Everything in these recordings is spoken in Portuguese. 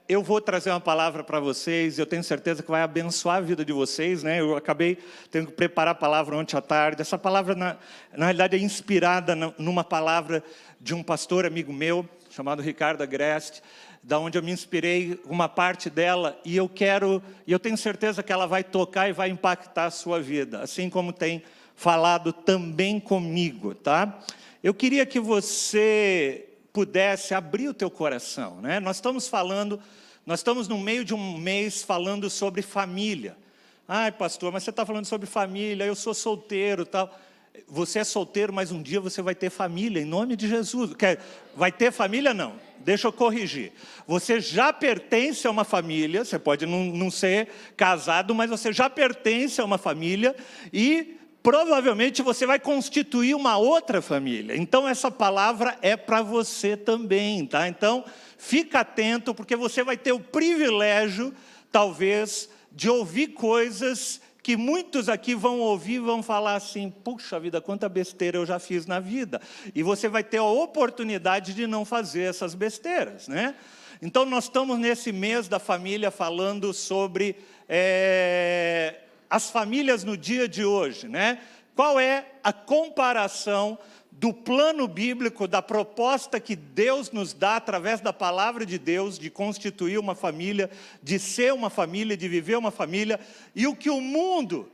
eu vou trazer uma palavra para vocês, eu tenho certeza que vai abençoar a vida de vocês, né? Eu acabei tendo que preparar a palavra ontem à tarde. Essa palavra, na realidade, é inspirada numa palavra de um pastor amigo meu, chamado Ricardo Agreste, da onde eu me inspirei, uma parte dela, e eu tenho certeza que ela vai tocar e vai impactar a sua vida, assim como tem falado também comigo, tá? Eu queria que você pudesse abrir o teu coração, né? Nós estamos no meio de um mês falando sobre família. Ai, pastor, mas você está falando sobre família, eu sou solteiro, tal. Você é solteiro, mas um dia você vai ter família, em nome de Jesus. Vai ter família? Não. Deixa eu corrigir. Você já pertence a uma família, você pode não ser casado, mas você já pertence a uma família e provavelmente você vai constituir uma outra família. Então, essa palavra é para você também, tá? Então, fica atento, porque você vai ter o privilégio, talvez, de ouvir coisas que muitos aqui vão ouvir e vão falar assim, puxa vida, quanta besteira eu já fiz na vida. E você vai ter a oportunidade de não fazer essas besteiras, né? Então, nós estamos nesse mês da família falando sobre as famílias no dia de hoje, né? Qual é a comparação do plano bíblico, da proposta que Deus nos dá através da palavra de Deus, de constituir uma família, de ser uma família, de viver uma família, e o que o mundo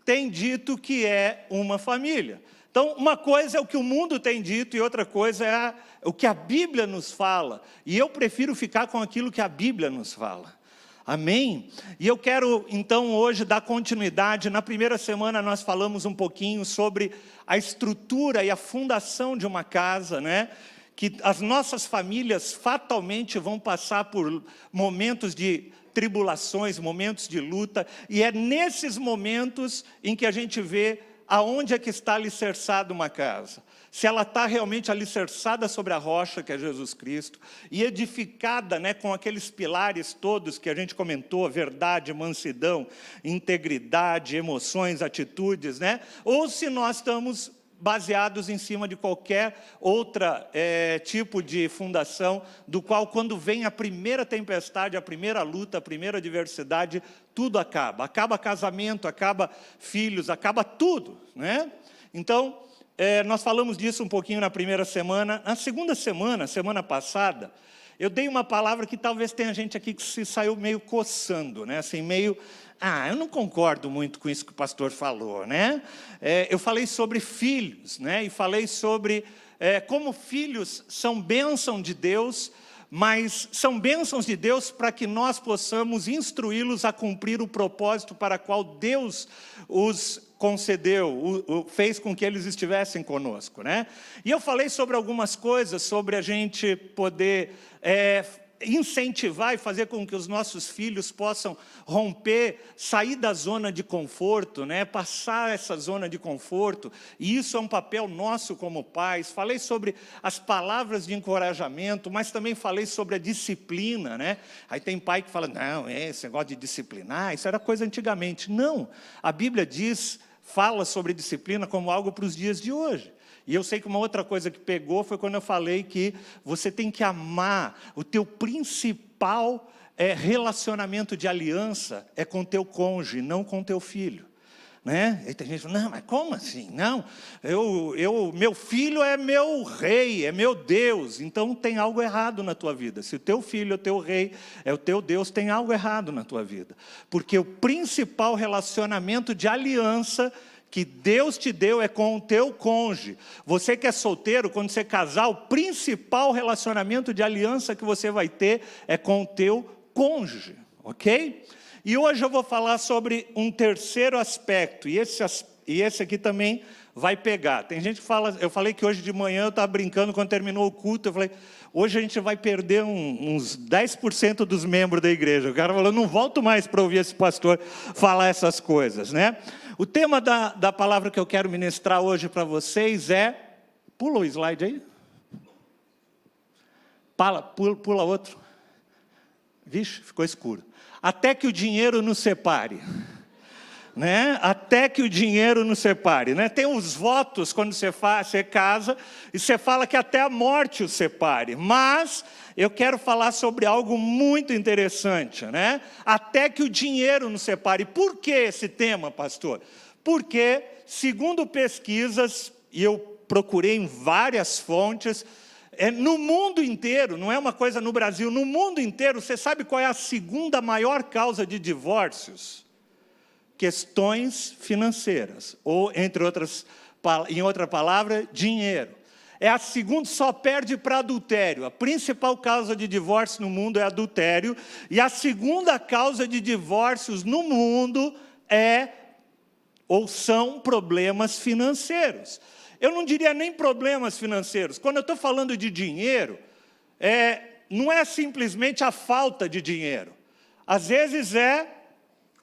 tem dito que é uma família. Então, uma coisa é o que o mundo tem dito e outra coisa é o que a Bíblia nos fala. E eu prefiro ficar com aquilo que a Bíblia nos fala. Amém? E eu quero, então, hoje dar continuidade. Na primeira semana nós falamos um pouquinho sobre a estrutura e a fundação de uma casa, né? Que as nossas famílias fatalmente vão passar por momentos de tribulações, momentos de luta, e é nesses momentos em que a gente vê aonde é que está alicerçada uma casa. Se ela está realmente alicerçada sobre a rocha, que é Jesus Cristo, e edificada, né, com aqueles pilares todos que a gente comentou, verdade, mansidão, integridade, emoções, atitudes, né? Ou se nós estamos baseados em cima de qualquer outra tipo de fundação, do qual quando vem a primeira tempestade, a primeira luta, a primeira adversidade, tudo acaba. Acaba casamento, acaba filhos, acaba tudo, né? Então, nós falamos disso um pouquinho na primeira semana. Na segunda semana passada, eu dei uma palavra que talvez tenha gente aqui que se saiu meio coçando, né? Assim, meio, eu não concordo muito com isso que o pastor falou, né? Eu falei sobre filhos, né? E falei sobre como filhos são bênção de Deus, mas são bênçãos de Deus para que nós possamos instruí-los a cumprir o propósito para qual Deus os concedeu, fez com que eles estivessem conosco, né? E eu falei sobre algumas coisas, sobre a gente poder incentivar e fazer com que os nossos filhos possam romper, sair da zona de conforto, né? Passar essa zona de conforto, e isso é um papel nosso como pais. Falei sobre as palavras de encorajamento, mas também falei sobre a disciplina, né? Aí tem pai que fala, não, esse negócio de disciplinar, isso era coisa antigamente. Não, a Bíblia fala sobre disciplina como algo para os dias de hoje. E eu sei que uma outra coisa que pegou foi quando eu falei que você tem que amar, o teu principal relacionamento de aliança é com teu cônjuge, não com teu filho. Né? E tem gente que fala, não, mas como assim? Não, meu filho é meu rei, é meu Deus, então tem algo errado na tua vida. Se o teu filho é o teu rei, é o teu Deus, tem algo errado na tua vida. Porque o principal relacionamento de aliança que Deus te deu é com o teu cônjuge. Você que é solteiro, quando você casar, o principal relacionamento de aliança que você vai ter é com o teu cônjuge, ok? E hoje eu vou falar sobre um terceiro aspecto, e esse aqui também vai pegar. Tem gente que fala, eu falei que hoje de manhã eu estava brincando, quando terminou o culto, eu falei, hoje a gente vai perder uns 10% dos membros da igreja. O cara falou, não volto mais para ouvir esse pastor falar essas coisas, né? O tema da palavra que eu quero ministrar hoje para vocês pula o slide aí. Pula outro. Vixe, ficou escuro. Até que o dinheiro nos separe. Né? até que o dinheiro nos separe, né? Tem os votos quando você casa, e você fala que até a morte os separe. Mas eu quero falar sobre algo muito interessante, né? Até que o dinheiro nos separe. Por que esse tema, pastor? Porque, segundo pesquisas, e eu procurei em várias fontes, no mundo inteiro, não é uma coisa no Brasil, no mundo inteiro, você sabe qual é a segunda maior causa de divórcios? Questões financeiras, ou em outra palavra, dinheiro. É a segunda, só perde para adultério. A principal causa de divórcio no mundo é adultério, e a segunda causa de divórcios no mundo são problemas financeiros. Eu não diria nem problemas financeiros. Quando eu estou falando de dinheiro, não é simplesmente a falta de dinheiro. Às vezes é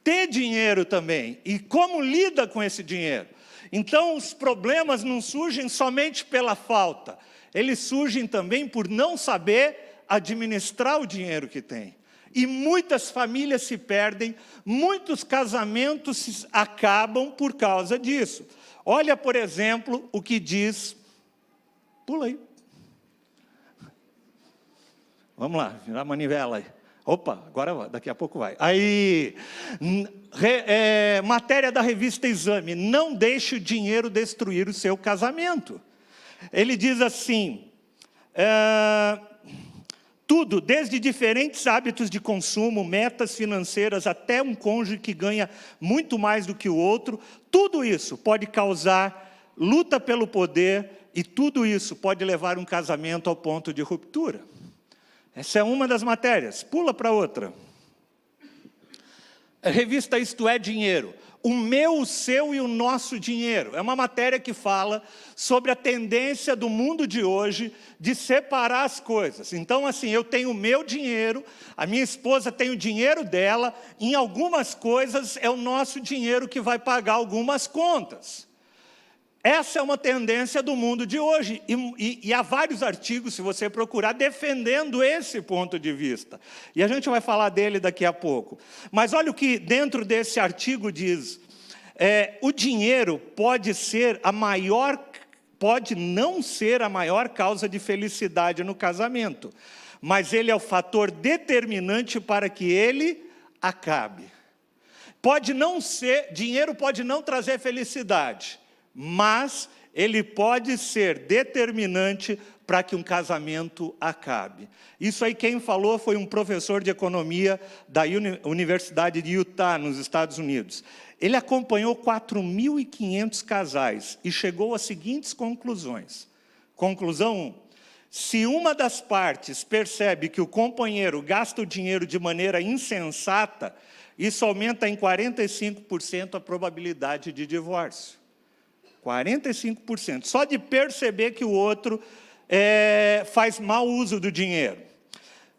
ter dinheiro também. E como lida com esse dinheiro? Então, os problemas não surgem somente pela falta. Eles surgem também por não saber administrar o dinheiro que tem. E muitas famílias se perdem, muitos casamentos acabam por causa disso. Olha, por exemplo, o que diz... Pula aí. Vamos lá, virar a manivela aí. Opa, agora daqui a pouco vai. Aí, matéria da revista Exame. Não deixe o dinheiro destruir o seu casamento. Ele diz assim... tudo, desde diferentes hábitos de consumo, metas financeiras, até um cônjuge que ganha muito mais do que o outro, tudo isso pode causar luta pelo poder e tudo isso pode levar um casamento ao ponto de ruptura. Essa é uma das matérias. Pula para outra. A revista Isto é Dinheiro. O meu, o seu e o nosso dinheiro. É uma matéria que fala sobre a tendência do mundo de hoje de separar as coisas. Então, assim, eu tenho o meu dinheiro, a minha esposa tem o dinheiro dela, em algumas coisas é o nosso dinheiro que vai pagar algumas contas. Essa é uma tendência do mundo de hoje, e há vários artigos, se você procurar, defendendo esse ponto de vista. E a gente vai falar dele daqui a pouco. Mas olha o que dentro desse artigo diz. O dinheiro pode não ser a maior causa de felicidade no casamento, mas ele é o fator determinante para que ele acabe. Dinheiro pode não trazer felicidade, mas ele pode ser determinante para que um casamento acabe. Isso aí quem falou foi um professor de economia da Universidade de Utah, nos Estados Unidos. Ele acompanhou 4.500 casais e chegou às seguintes conclusões. Conclusão 1. Se uma das partes percebe que o companheiro gasta o dinheiro de maneira insensata, isso aumenta em 45% a probabilidade de divórcio. 45%. Só de perceber que o outro faz mau uso do dinheiro.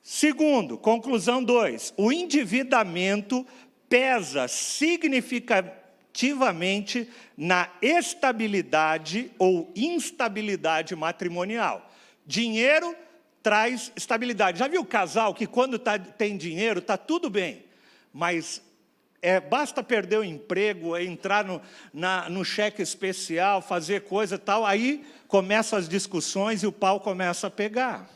Segundo, conclusão 2. O endividamento pesa significativamente na estabilidade ou instabilidade matrimonial. Dinheiro traz estabilidade. Já viu o casal que quando tem dinheiro, está tudo bem, mas basta perder o emprego, entrar no cheque especial, fazer coisa e tal, aí começam as discussões e o pau começa a pegar.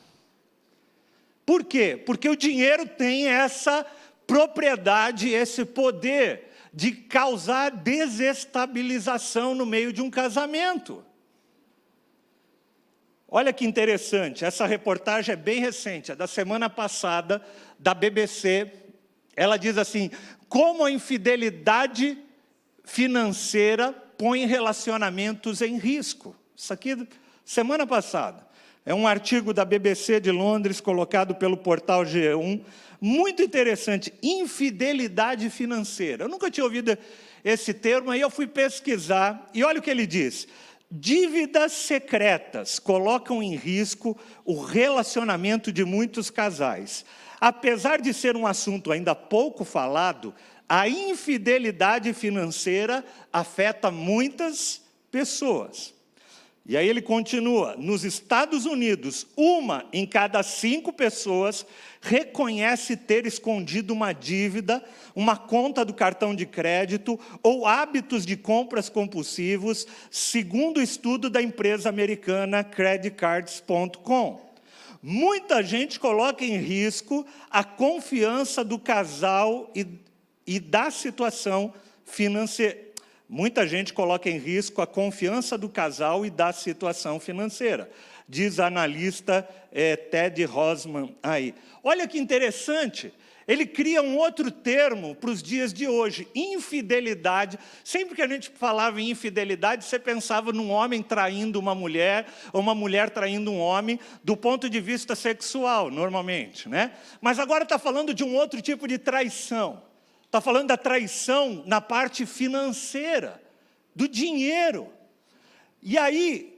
Por quê? Porque o dinheiro tem essa propriedade, esse poder de causar desestabilização no meio de um casamento. Olha que interessante, essa reportagem é bem recente, é da semana passada, da BBC. Ela diz assim: como a infidelidade financeira põe relacionamentos em risco. Isso aqui, semana passada. É um artigo da BBC de Londres, colocado pelo portal G1. Muito interessante, infidelidade financeira. Eu nunca tinha ouvido esse termo, aí eu fui pesquisar, e olha o que ele diz. Dívidas secretas colocam em risco o relacionamento de muitos casais. Apesar de ser um assunto ainda pouco falado, a infidelidade financeira afeta muitas pessoas. E aí ele continua, nos Estados Unidos, 1 em cada 5 pessoas reconhece ter escondido uma dívida, uma conta do cartão de crédito ou hábitos de compras compulsivos, segundo o estudo da empresa americana creditcards.com. Muita gente coloca em risco a confiança do casal e da situação financeira. Muita gente coloca em risco a confiança do casal e da situação financeira, diz a analista Ted Rosman aí. Olha que interessante, ele cria um outro termo para os dias de hoje, infidelidade. Sempre que a gente falava em infidelidade, você pensava num homem traindo uma mulher, ou uma mulher traindo um homem, do ponto de vista sexual, normalmente, né? Mas agora está falando de um outro tipo de traição. Está falando da traição na parte financeira, do dinheiro. E aí,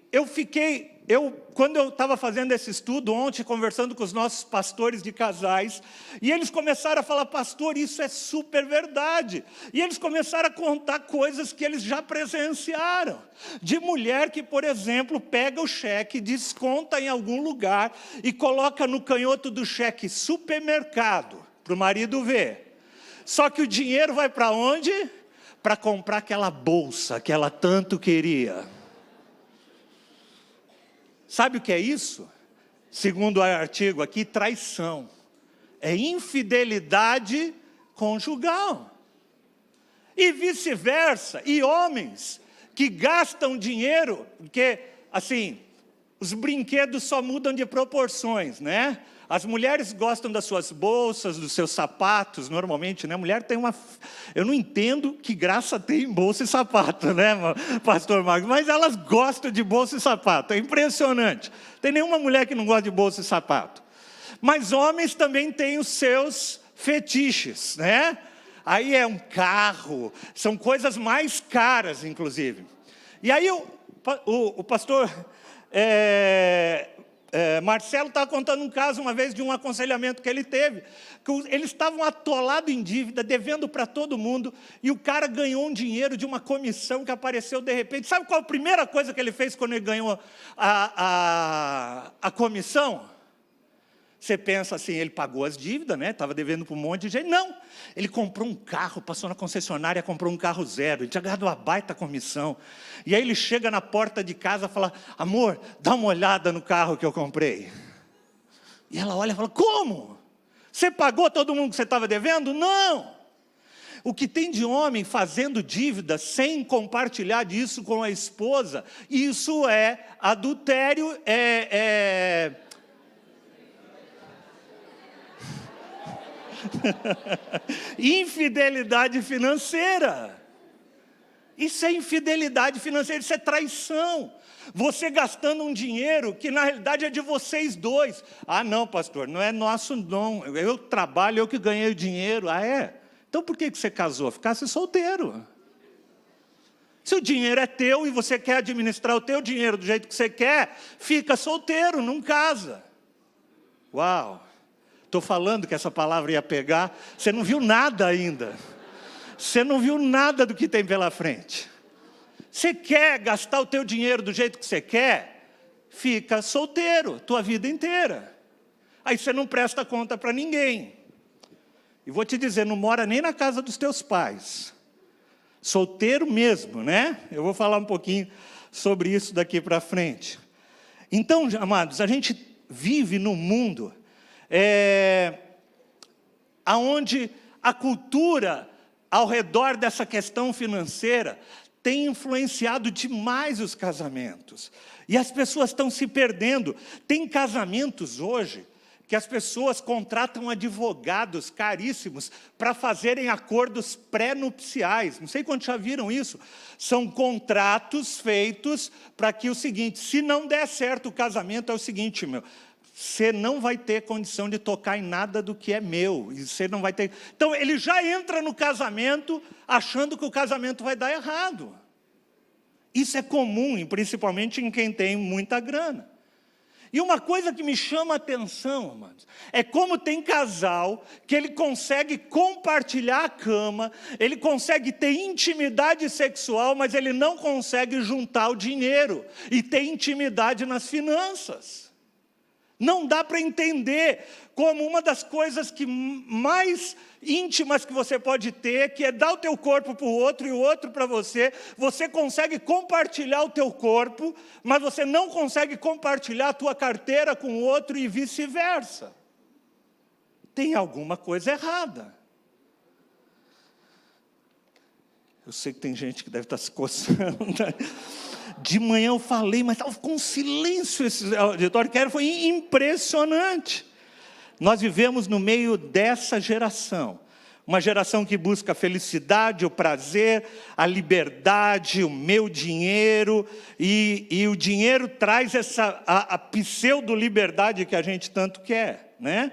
quando eu estava fazendo esse estudo ontem, conversando com os nossos pastores de casais, e eles começaram a falar, pastor, isso é super verdade. E eles começaram a contar coisas que eles já presenciaram. De mulher que, por exemplo, pega o cheque, desconta em algum lugar e coloca no canhoto do cheque supermercado, para o marido ver. Só que o dinheiro vai para onde? Para comprar aquela bolsa que ela tanto queria. Sabe o que é isso? Segundo o artigo aqui, traição. É infidelidade conjugal. E vice-versa. E homens que gastam dinheiro, porque, assim, os brinquedos só mudam de proporções, né? As mulheres gostam das suas bolsas, dos seus sapatos, normalmente, né? A mulher tem uma... Eu não entendo que graça tem em bolsa e sapato, né, pastor Marcos? Mas elas gostam de bolsa e sapato, é impressionante. Tem nenhuma mulher que não gosta de bolsa e sapato. Mas homens também têm os seus fetiches, né? Aí é um carro, são coisas mais caras, inclusive. E aí o pastor... Marcelo estava contando um caso uma vez de um aconselhamento que ele teve, que eles estavam atolados em dívida, devendo para todo mundo, e o cara ganhou um dinheiro de uma comissão que apareceu de repente. Sabe qual a primeira coisa que ele fez quando ele ganhou a comissão? Você pensa assim, ele pagou as dívidas, né? Estava devendo para um monte de gente. Não, ele comprou um carro, passou na concessionária, comprou um carro zero, ele tinha ganhado uma baita comissão. E aí ele chega na porta de casa e fala, amor, dá uma olhada no carro que eu comprei. E ela olha e fala, como? Você pagou todo mundo que você estava devendo? Não! O que tem de homem fazendo dívida sem compartilhar disso com a esposa, isso é adultério, infidelidade financeira. Isso é infidelidade financeira, isso é traição. Você gastando um dinheiro que na realidade é de vocês dois. Ah, não, pastor, não é nosso não. Eu trabalho, eu que ganhei o dinheiro. Ah, é? Então por que você casou? Ficasse solteiro. Se o dinheiro é teu e você quer administrar o teu dinheiro do jeito que você quer, fica solteiro, não casa. Uau! Estou falando que essa palavra ia pegar, você não viu nada ainda. Você não viu nada do que tem pela frente. Você quer gastar o teu dinheiro do jeito que você quer? Fica solteiro, tua vida inteira. Aí você não presta conta para ninguém. E vou te dizer, não mora nem na casa dos teus pais. Solteiro mesmo, né? Eu vou falar um pouquinho sobre isso daqui para frente. Então, amados, a gente vive num mundo aonde a cultura ao redor dessa questão financeira tem influenciado demais os casamentos. E as pessoas estão se perdendo. Tem casamentos hoje que as pessoas contratam advogados caríssimos para fazerem acordos pré-nupciais. Não sei quantos já viram isso. São contratos feitos para que o seguinte, se não der certo o casamento, é o seguinte, você não vai ter condição de tocar em nada do que é meu. E você não vai ter... Então, ele já entra no casamento achando que o casamento vai dar errado. Isso é comum, principalmente em quem tem muita grana. E uma coisa que me chama a atenção, amados, é como tem casal que ele consegue compartilhar a cama, ele consegue ter intimidade sexual, mas ele não consegue juntar o dinheiro e ter intimidade nas finanças. Não dá para entender como uma das coisas que mais íntimas que você pode ter, que é dar o teu corpo para o outro e o outro para você, você consegue compartilhar o teu corpo, mas você não consegue compartilhar a tua carteira com o outro e vice-versa. Tem alguma coisa errada. Eu sei que tem gente que deve estar se coçando. De manhã eu falei, mas estava com silêncio esse auditório, que foi impressionante. Nós vivemos no meio dessa geração. Uma geração que busca a felicidade, o prazer, a liberdade, o meu dinheiro. E o dinheiro traz a pseudo-liberdade que a gente tanto quer, né?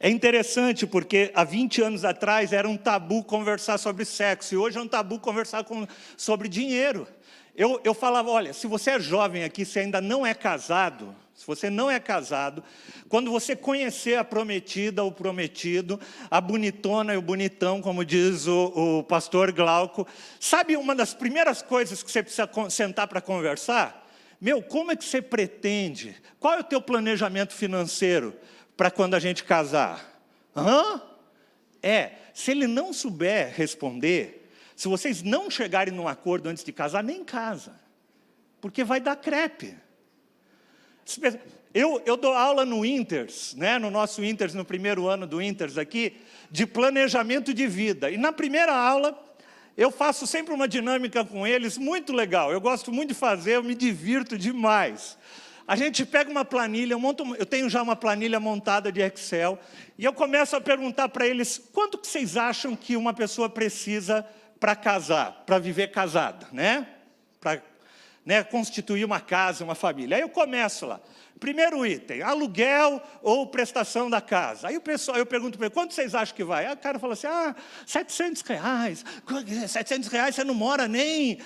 É interessante porque há 20 anos atrás era um tabu conversar sobre sexo. E hoje é um tabu conversar sobre dinheiro. Eu falava, olha, se você é jovem aqui, se ainda não é casado, se você não é casado, quando você conhecer a prometida ou prometido, a bonitona e o bonitão, como diz o pastor Glauco, sabe uma das primeiras coisas que você precisa sentar para conversar? Como é que você pretende? Qual é o teu planejamento financeiro para quando a gente casar? Se ele não souber responder, se vocês não chegarem num acordo antes de casar, nem casa. Porque vai dar crepe. Eu dou aula no Inters, né, no nosso Inters, no primeiro ano do Inters aqui, de planejamento de vida. E na primeira aula, eu faço sempre uma dinâmica com eles muito legal. Eu gosto muito de fazer, eu me divirto demais. A gente pega uma planilha, eu tenho já uma planilha montada de Excel, e eu começo a perguntar para eles, quanto que vocês acham que uma pessoa precisa para casar, para viver casada, né? Para constituir uma casa, uma família. Aí eu começo lá. Primeiro item, aluguel ou prestação da casa. Aí eu pergunto para ele, quanto vocês acham que vai? Aí o cara fala assim, R$700. R$700 você não mora nem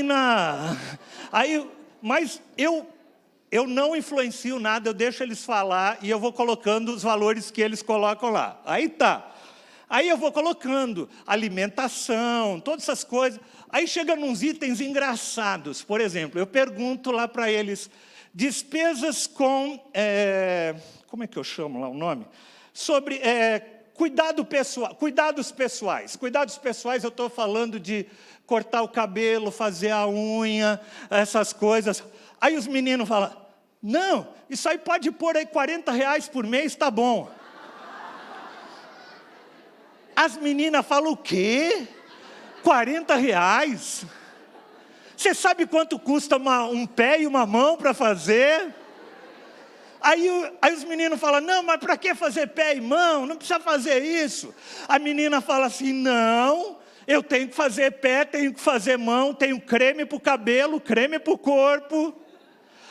na... Mas eu não influencio nada, eu deixo eles falar e eu vou colocando os valores que eles colocam lá. Aí tá. Aí eu vou colocando alimentação, todas essas coisas. Aí chega nos itens engraçados. Por exemplo, eu pergunto lá para eles, despesas com, como é que eu chamo lá o nome? Sobre cuidados pessoais. Cuidados pessoais, eu estou falando de cortar o cabelo, fazer a unha, essas coisas. Aí os meninos falam, não, isso aí pode pôr aí R$40 por mês, tá bom. As meninas falam, o quê? R$40? Você sabe quanto custa um pé e uma mão para fazer? Aí os meninos falam, não, mas para que fazer pé e mão? Não precisa fazer isso. A menina fala assim, não, eu tenho que fazer pé, tenho que fazer mão, tenho creme para o cabelo, creme para o corpo,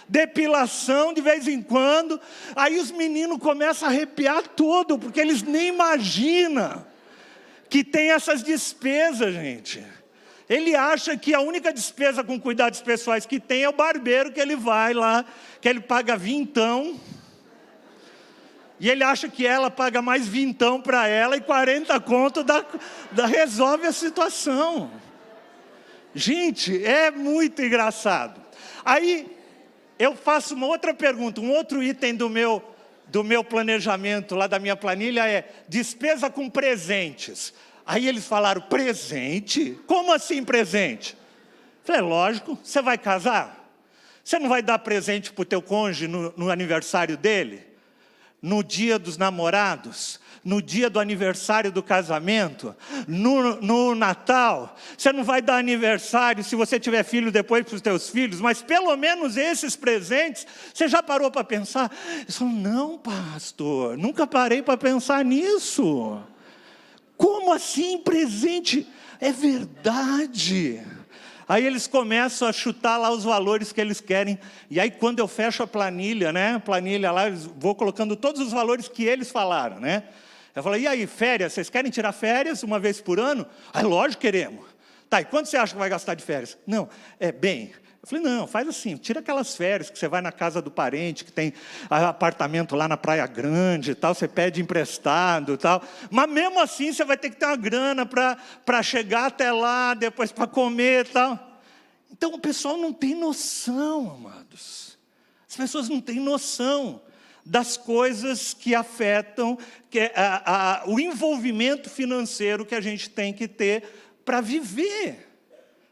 depilação de vez em quando. Aí os meninos começam a arrepiar todo, porque eles nem imaginam que tem essas despesas, gente. Ele acha que a única despesa com cuidados pessoais que tem é o barbeiro, que ele vai lá, que ele paga vintão. E ele acha que ela paga mais vintão para ela e 40 conto resolve a situação. Gente, é muito engraçado. Aí eu faço uma outra pergunta, um outro item do meu planejamento, lá da minha planilha, é despesa com presentes. Aí eles falaram, presente? Como assim presente? Falei, lógico, você vai casar? Você não vai dar presente para o teu cônjuge no aniversário dele? No dia dos namorados? No dia do aniversário do casamento? No Natal? Você não vai dar aniversário, se você tiver filho, depois para os teus filhos, mas pelo menos esses presentes, você já parou para pensar? Eu falo, não, pastor, nunca parei para pensar nisso. Como assim presente? É verdade. Aí eles começam a chutar lá os valores que eles querem. E aí quando eu fecho a planilha, né? Planilha lá, eu vou colocando todos os valores que eles falaram, né? Eu falo, e aí, férias? Vocês querem tirar férias uma vez por ano? Ah, lógico que queremos. Tá, e quanto você acha que vai gastar de férias? Não, Eu falei, não, faz assim, tira aquelas férias que você vai na casa do parente, que tem apartamento lá na Praia Grande e tal, você pede emprestado e tal. Mas mesmo assim você vai ter que ter uma grana para chegar até lá, depois para comer e tal. Então o pessoal não tem noção, amados. As pessoas não têm noção das coisas que afetam o envolvimento financeiro que a gente tem que ter para viver.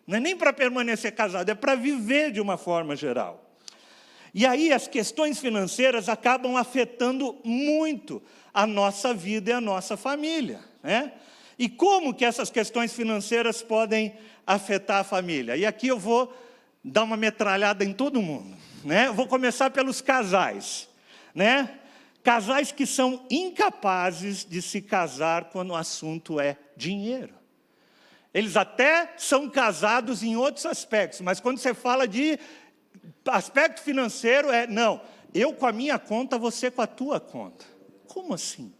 Não é nem para permanecer casado, é para viver de uma forma geral. E aí as questões financeiras acabam afetando muito a nossa vida e a nossa família, né? E como que essas questões financeiras podem afetar a família? E aqui eu vou dar uma metralhada em todo mundo, né? Eu vou começar pelos casais, né? Casais que são incapazes de se casar quando o assunto é dinheiro. Eles até são casados em outros aspectos, mas quando você fala de aspecto financeiro, não, eu com a minha conta, você com a tua conta. Como assim?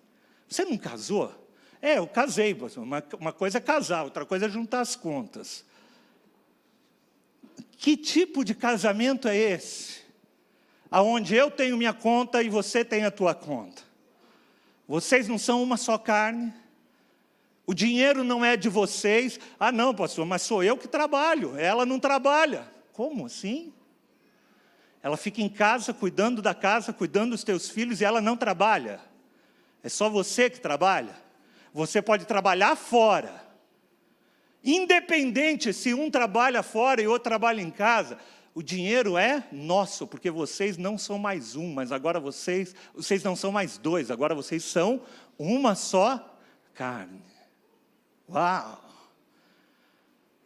Você não casou? Eu casei, uma coisa é casar, outra coisa é juntar as contas. Que tipo de casamento é esse? Aonde eu tenho minha conta e você tem a tua conta. Vocês não são uma só carne? O dinheiro não é de vocês. Ah, não, pastor, mas sou eu que trabalho. Ela não trabalha. Como assim? Ela fica em casa, cuidando da casa, cuidando dos teus filhos, e ela não trabalha. É só você que trabalha. Você pode trabalhar fora. Independente se um trabalha fora e outro trabalha em casa, o dinheiro é nosso, porque vocês não são mais um, mas agora vocês não são mais dois, agora vocês são uma só carne. Uau!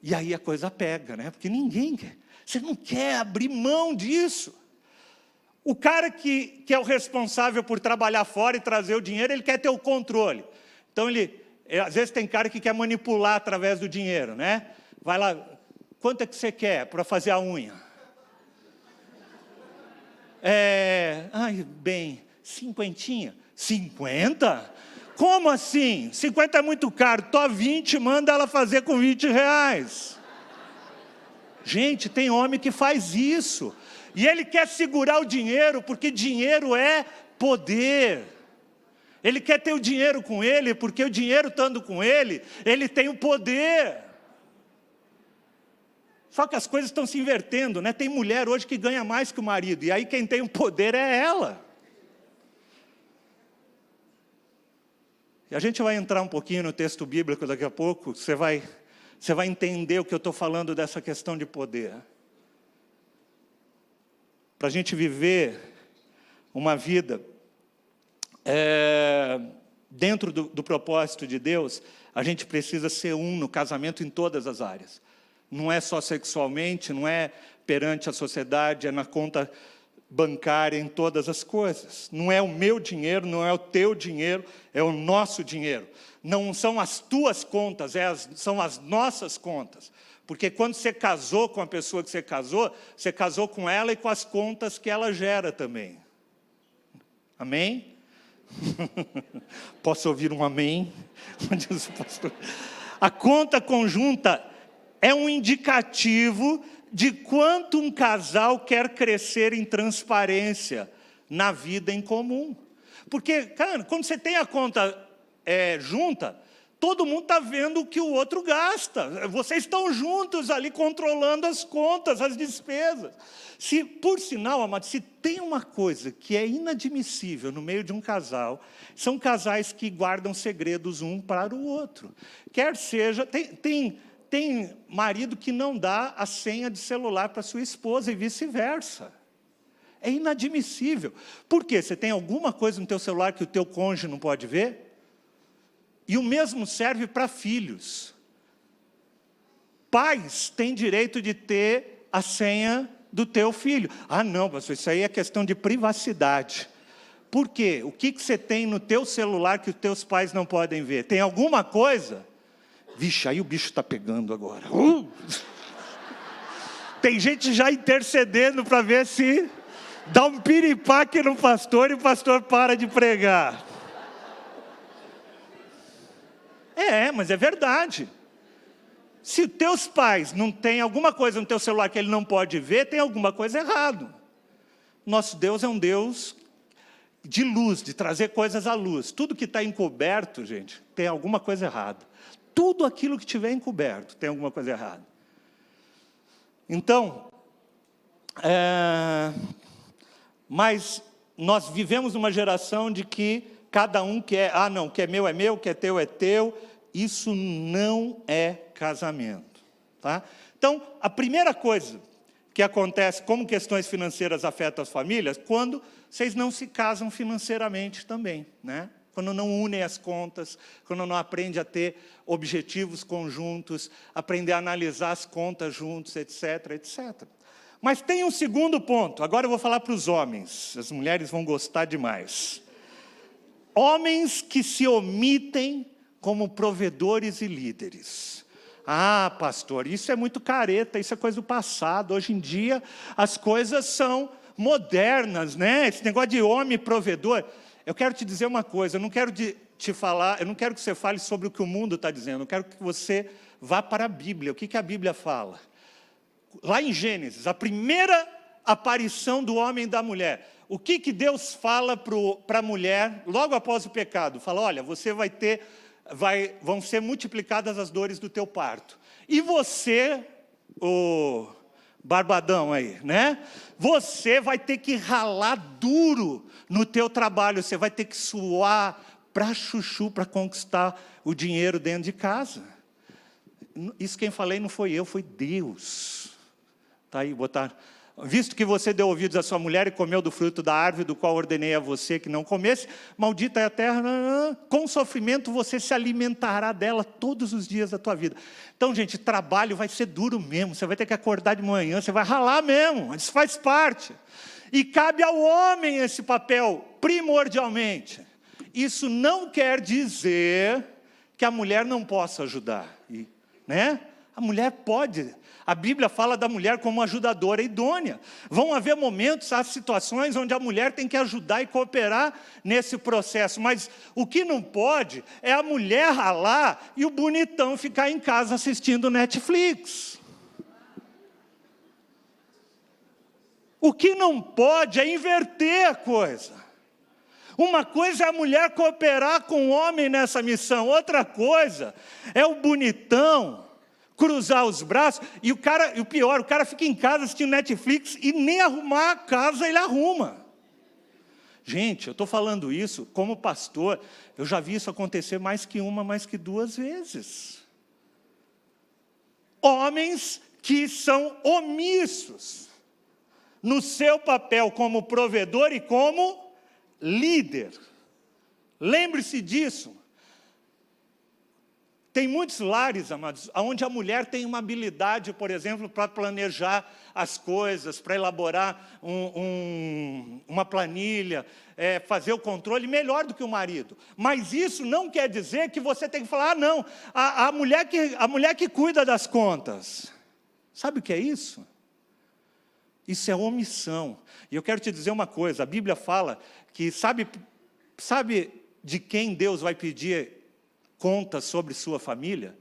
E aí a coisa pega, né? Porque ninguém quer. Você não quer abrir mão disso. O cara que é o responsável por trabalhar fora e trazer o dinheiro, ele quer ter o controle. Então, às vezes tem cara que quer manipular através do dinheiro, né? Vai lá, quanto é que você quer para fazer a unha? Cinquentinha. 50? Como assim? 50 é muito caro. Tô 20, manda ela fazer com 20 reais. Gente, tem homem que faz isso. E ele quer segurar o dinheiro, porque dinheiro é poder. Ele quer ter o dinheiro com ele, porque o dinheiro estando com ele, ele tem o poder. Só que as coisas estão se invertendo, né? Tem mulher hoje que ganha mais que o marido, e aí quem tem o poder é ela. E a gente vai entrar um pouquinho no texto bíblico daqui a pouco, você vai entender o que eu estou falando dessa questão de poder. Para a gente viver uma vida dentro do propósito de Deus, a gente precisa ser um no casamento em todas as áreas. Não é só sexualmente, não é perante a sociedade, é na conta bancária, em todas as coisas. Não é o meu dinheiro, não é o teu dinheiro, é o nosso dinheiro. Não são as tuas contas, são as nossas contas. Porque quando você casou com a pessoa que você casou com ela e com as contas que ela gera também. Amém? Posso ouvir um amém? Diz o pastor. A conta conjunta é um indicativo de quanto um casal quer crescer em transparência na vida em comum. Porque, cara, quando você tem a conta junta, todo mundo está vendo o que o outro gasta. Vocês estão juntos ali controlando as contas, as despesas. Por sinal, amado, se tem uma coisa que é inadmissível no meio de um casal, são casais que guardam segredos um para o outro. Quer seja, tem marido que não dá a senha de celular para sua esposa e vice-versa. É inadmissível. Por quê? Você tem alguma coisa no teu celular que o teu cônjuge não pode ver? E o mesmo serve para filhos. Pais têm direito de ter a senha do teu filho. Ah, não, pastor, isso aí é questão de privacidade. Por quê? O que você tem no teu celular que os teus pais não podem ver? Tem alguma coisa? Vixe, aí o bicho está pegando agora. Tem gente já intercedendo para ver se dá um piripaque no pastor e o pastor para de pregar. Mas é verdade. Se teus pais não têm alguma coisa no teu celular que ele não pode ver, tem alguma coisa errada. Nosso Deus é um Deus de luz, de trazer coisas à luz. Tudo que está encoberto, gente, tem alguma coisa errada. Tudo aquilo que tiver encoberto tem alguma coisa errada. Então, mas nós vivemos numa geração de que cada um quer, não, o que é meu, o que é teu é teu. Isso não é casamento. Tá? Então, a primeira coisa que acontece, como questões financeiras afetam as famílias, quando vocês não se casam financeiramente também, né? Quando não unem as contas, quando não aprendem a ter objetivos conjuntos, aprender a analisar as contas juntos, etc, etc. Mas tem um segundo ponto, agora eu vou falar para os homens, as mulheres vão gostar demais. Homens que se omitem como provedores e líderes. Ah, pastor, isso é muito careta, isso é coisa do passado. Hoje em dia, as coisas são modernas, né? Esse negócio de homem provedor. Eu quero te dizer uma coisa, eu não quero te falar, eu não quero que você fale sobre o que o mundo está dizendo, eu quero que você vá para a Bíblia. O que a Bíblia fala? Lá em Gênesis, a primeira aparição do homem e da mulher. O que Deus fala para a mulher, logo após o pecado? Fala, olha, você vão ser multiplicadas as dores do teu parto. E você, o barbadão aí, né? Você vai ter que ralar duro no teu trabalho, você vai ter que suar para chuchu para conquistar o dinheiro dentro de casa. Isso quem falei não foi eu, foi Deus. Tá aí, botar. Visto que você deu ouvidos à sua mulher e comeu do fruto da árvore do qual ordenei a você que não comesse, maldita é a terra, com sofrimento você se alimentará dela todos os dias da tua vida. Então, gente, trabalho vai ser duro mesmo, você vai ter que acordar de manhã, você vai ralar mesmo, isso faz parte. E cabe ao homem esse papel, primordialmente. Isso não quer dizer que a mulher não possa ajudar, né? A mulher pode. A Bíblia fala da mulher como ajudadora idônea. Vão haver momentos, há situações onde a mulher tem que ajudar e cooperar nesse processo. Mas o que não pode é a mulher ralar e o bonitão ficar em casa assistindo Netflix. O que não pode é inverter a coisa. Uma coisa é a mulher cooperar com o homem nessa missão. Outra coisa é o bonitão cruzar os braços, e o pior, o cara fica em casa assistindo Netflix e nem arrumar a casa ele arruma. Gente, eu estou falando isso como pastor, eu já vi isso acontecer mais que uma, mais que duas vezes. Homens que são omissos no seu papel como provedor e como líder. Lembre-se disso. Tem muitos lares, amados, onde a mulher tem uma habilidade, por exemplo, para planejar as coisas, para elaborar uma planilha, fazer o controle melhor do que o marido. Mas isso não quer dizer que você tem que falar, não, a mulher que cuida das contas. Sabe o que é isso? Isso é omissão. E eu quero te dizer uma coisa, a Bíblia fala que, sabe de quem Deus vai pedir conta sobre sua família?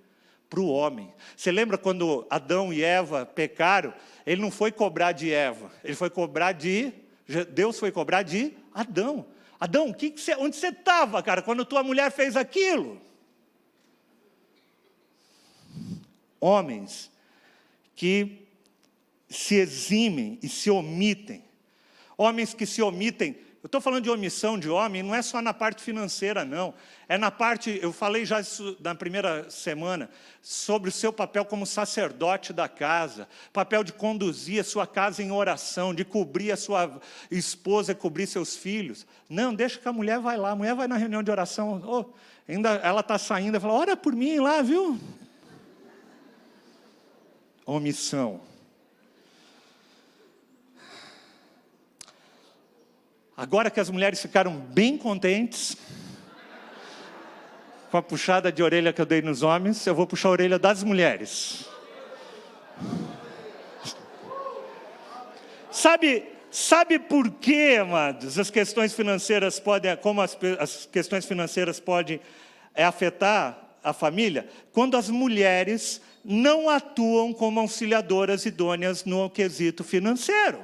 Para o homem. Você lembra quando Adão e Eva pecaram? Ele não foi cobrar de Eva, Deus foi cobrar de Adão. Adão, onde você estava, cara, quando tua mulher fez aquilo? Homens que se eximem e se omitem. Homens que se omitem. Eu estou falando de omissão de homem, não é só na parte financeira, não. É na parte, eu falei já isso na primeira semana, sobre o seu papel como sacerdote da casa, papel de conduzir a sua casa em oração, de cobrir a sua esposa, cobrir seus filhos. Não, deixa que a mulher vai lá, a mulher vai na reunião de oração, ainda ela está saindo, ela fala, ora por mim lá, viu? Omissão. Agora que as mulheres ficaram bem contentes com a puxada de orelha que eu dei nos homens, eu vou puxar a orelha das mulheres. Sabe por quê, amados, as questões financeiras podem, como as questões financeiras podem afetar a família? Quando as mulheres não atuam como auxiliadoras idôneas no quesito financeiro.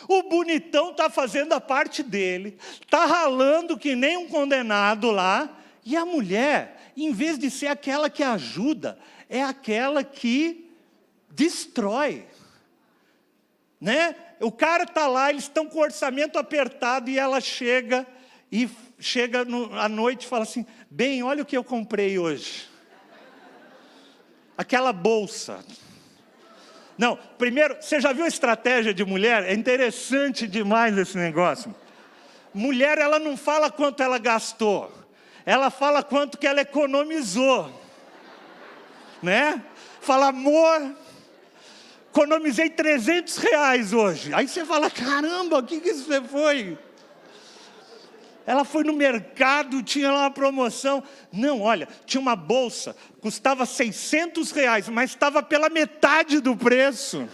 O bonitão está fazendo a parte dele, está ralando que nem um condenado lá, e a mulher, em vez de ser aquela que ajuda, é aquela que destrói. Né? O cara está lá, eles estão com o orçamento apertado, e ela chega à noite e fala assim, bem, olha o que eu comprei hoje. Aquela bolsa. Não, primeiro, você já viu a estratégia de mulher? É interessante demais esse negócio. Mulher, ela não fala quanto ela gastou. Ela fala quanto que ela economizou. Né? Fala, amor, economizei R$300 hoje. Aí você fala, caramba, o que isso foi? Ela foi no mercado, tinha lá uma promoção. Não, olha, tinha uma bolsa, custava R$600, mas estava pela metade do preço.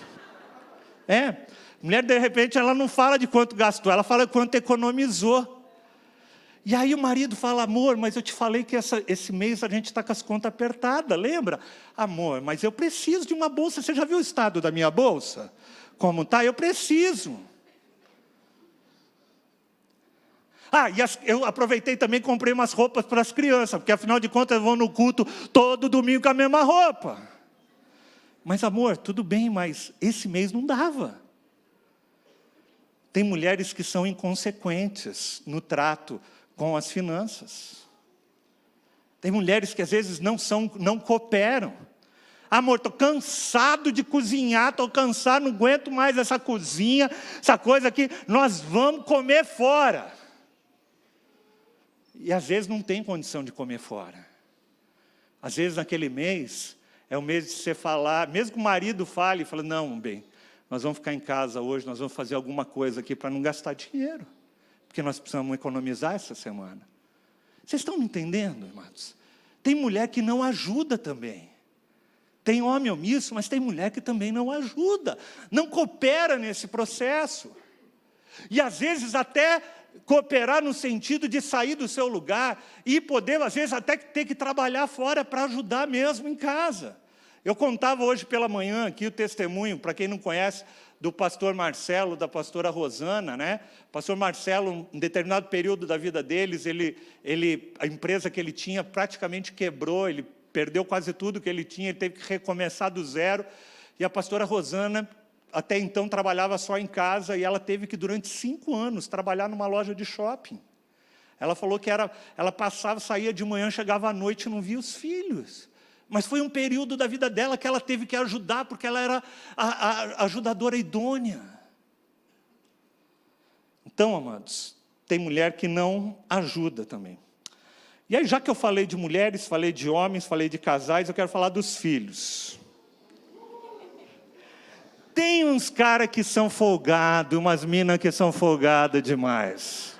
Mulher, de repente, ela não fala de quanto gastou, ela fala de quanto economizou. E aí o marido fala, amor, mas eu te falei que esse mês a gente está com as contas apertadas, lembra? Amor, mas eu preciso de uma bolsa, você já viu o estado da minha bolsa? Como está? Eu preciso. Eu aproveitei também e comprei umas roupas para as crianças, porque afinal de contas vão no culto todo domingo com a mesma roupa. Mas amor, tudo bem, mas esse mês não dava. Tem mulheres que são inconsequentes no trato com as finanças. Tem mulheres que às vezes não cooperam. Amor, estou cansado de cozinhar, estou cansado, não aguento mais essa cozinha, essa coisa aqui, nós vamos comer fora. E às vezes não tem condição de comer fora. Às vezes naquele mês, é o mês de você falar, mesmo que o marido fale, fala, não, bem, nós vamos ficar em casa hoje, nós vamos fazer alguma coisa aqui para não gastar dinheiro. Porque nós precisamos economizar essa semana. Vocês estão me entendendo, irmãos? Tem mulher que não ajuda também. Tem homem omisso, mas tem mulher que também não ajuda. Não coopera nesse processo. E às vezes até cooperar no sentido de sair do seu lugar e poder, às vezes, até ter que trabalhar fora para ajudar mesmo em casa. Eu contava hoje pela manhã aqui o testemunho, para quem não conhece, do pastor Marcelo, da pastora Rosana, né? Pastor Marcelo, em determinado período da vida deles, a empresa que ele tinha praticamente quebrou, ele perdeu quase tudo que ele tinha, ele teve que recomeçar do zero. E a pastora Rosana, até então, trabalhava só em casa, e ela teve que, durante 5 anos, trabalhar numa loja de shopping. Ela falou que ela passava, saía de manhã, chegava à noite e não via os filhos. Mas foi um período da vida dela que ela teve que ajudar, porque ela era a ajudadora idônea. Então, amados, tem mulher que não ajuda também. E aí, já que eu falei de mulheres, falei de homens, falei de casais, eu quero falar dos filhos. Tem uns caras que são folgados, umas minas que são folgadas demais.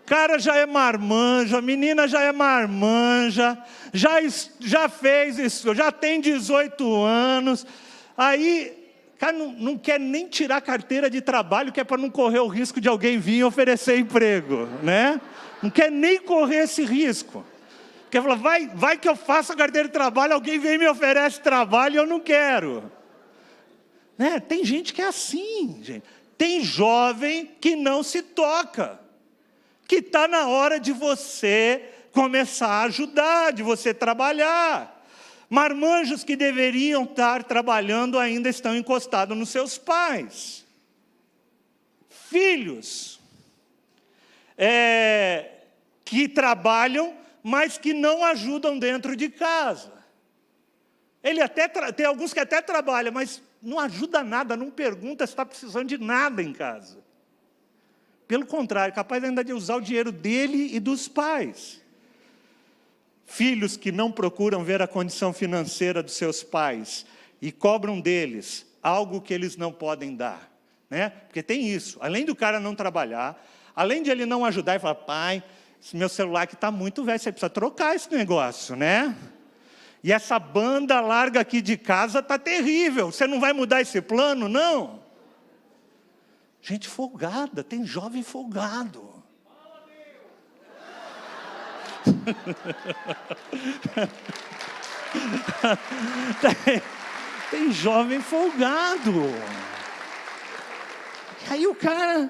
Cara já é marmanja, a menina já é marmanja, já fez isso, já tem 18 anos. Aí, cara não quer nem tirar carteira de trabalho, que é para não correr o risco de alguém vir oferecer emprego, né? Não quer nem correr esse risco. Porque fala, vai que eu faço a carteira de trabalho, alguém vem e me oferece trabalho e eu não quero. Né? Tem gente que é assim, gente. Tem jovem que não se toca. Que está na hora de você começar a ajudar, de você trabalhar. Marmanjos que deveriam estar trabalhando ainda estão encostados nos seus pais. Filhos que trabalham, mas que não ajudam dentro de casa. Tem alguns que até trabalham, mas não ajuda nada, não pergunta se está precisando de nada em casa. Pelo contrário, capaz ainda de usar o dinheiro dele e dos pais. Filhos que não procuram ver a condição financeira dos seus pais e cobram deles algo que eles não podem dar. Né? Porque tem isso, além do cara não trabalhar, além de ele não ajudar e falar, pai, esse meu celular aqui está muito velho, você precisa trocar esse negócio, né? E essa banda larga aqui de casa está terrível, você não vai mudar esse plano, não? Gente folgada, tem jovem folgado. Tem jovem folgado. E aí o cara...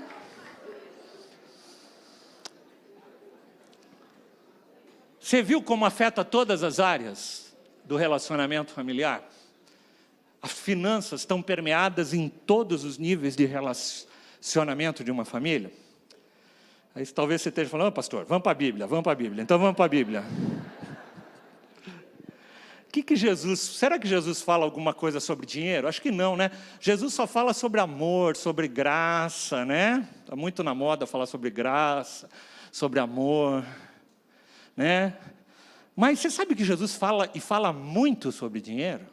Você viu como afeta todas as áreas do relacionamento familiar? As finanças estão permeadas em todos os níveis de relacionamento de uma família. Aí talvez você esteja falando, pastor, vamos para a Bíblia, vamos para a Bíblia. Então vamos para a Bíblia. Será que Jesus fala alguma coisa sobre dinheiro? Acho que não, né? Jesus só fala sobre amor, sobre graça, né? Está muito na moda falar sobre graça, sobre amor, né? Mas você sabe que Jesus fala, e fala muito sobre dinheiro?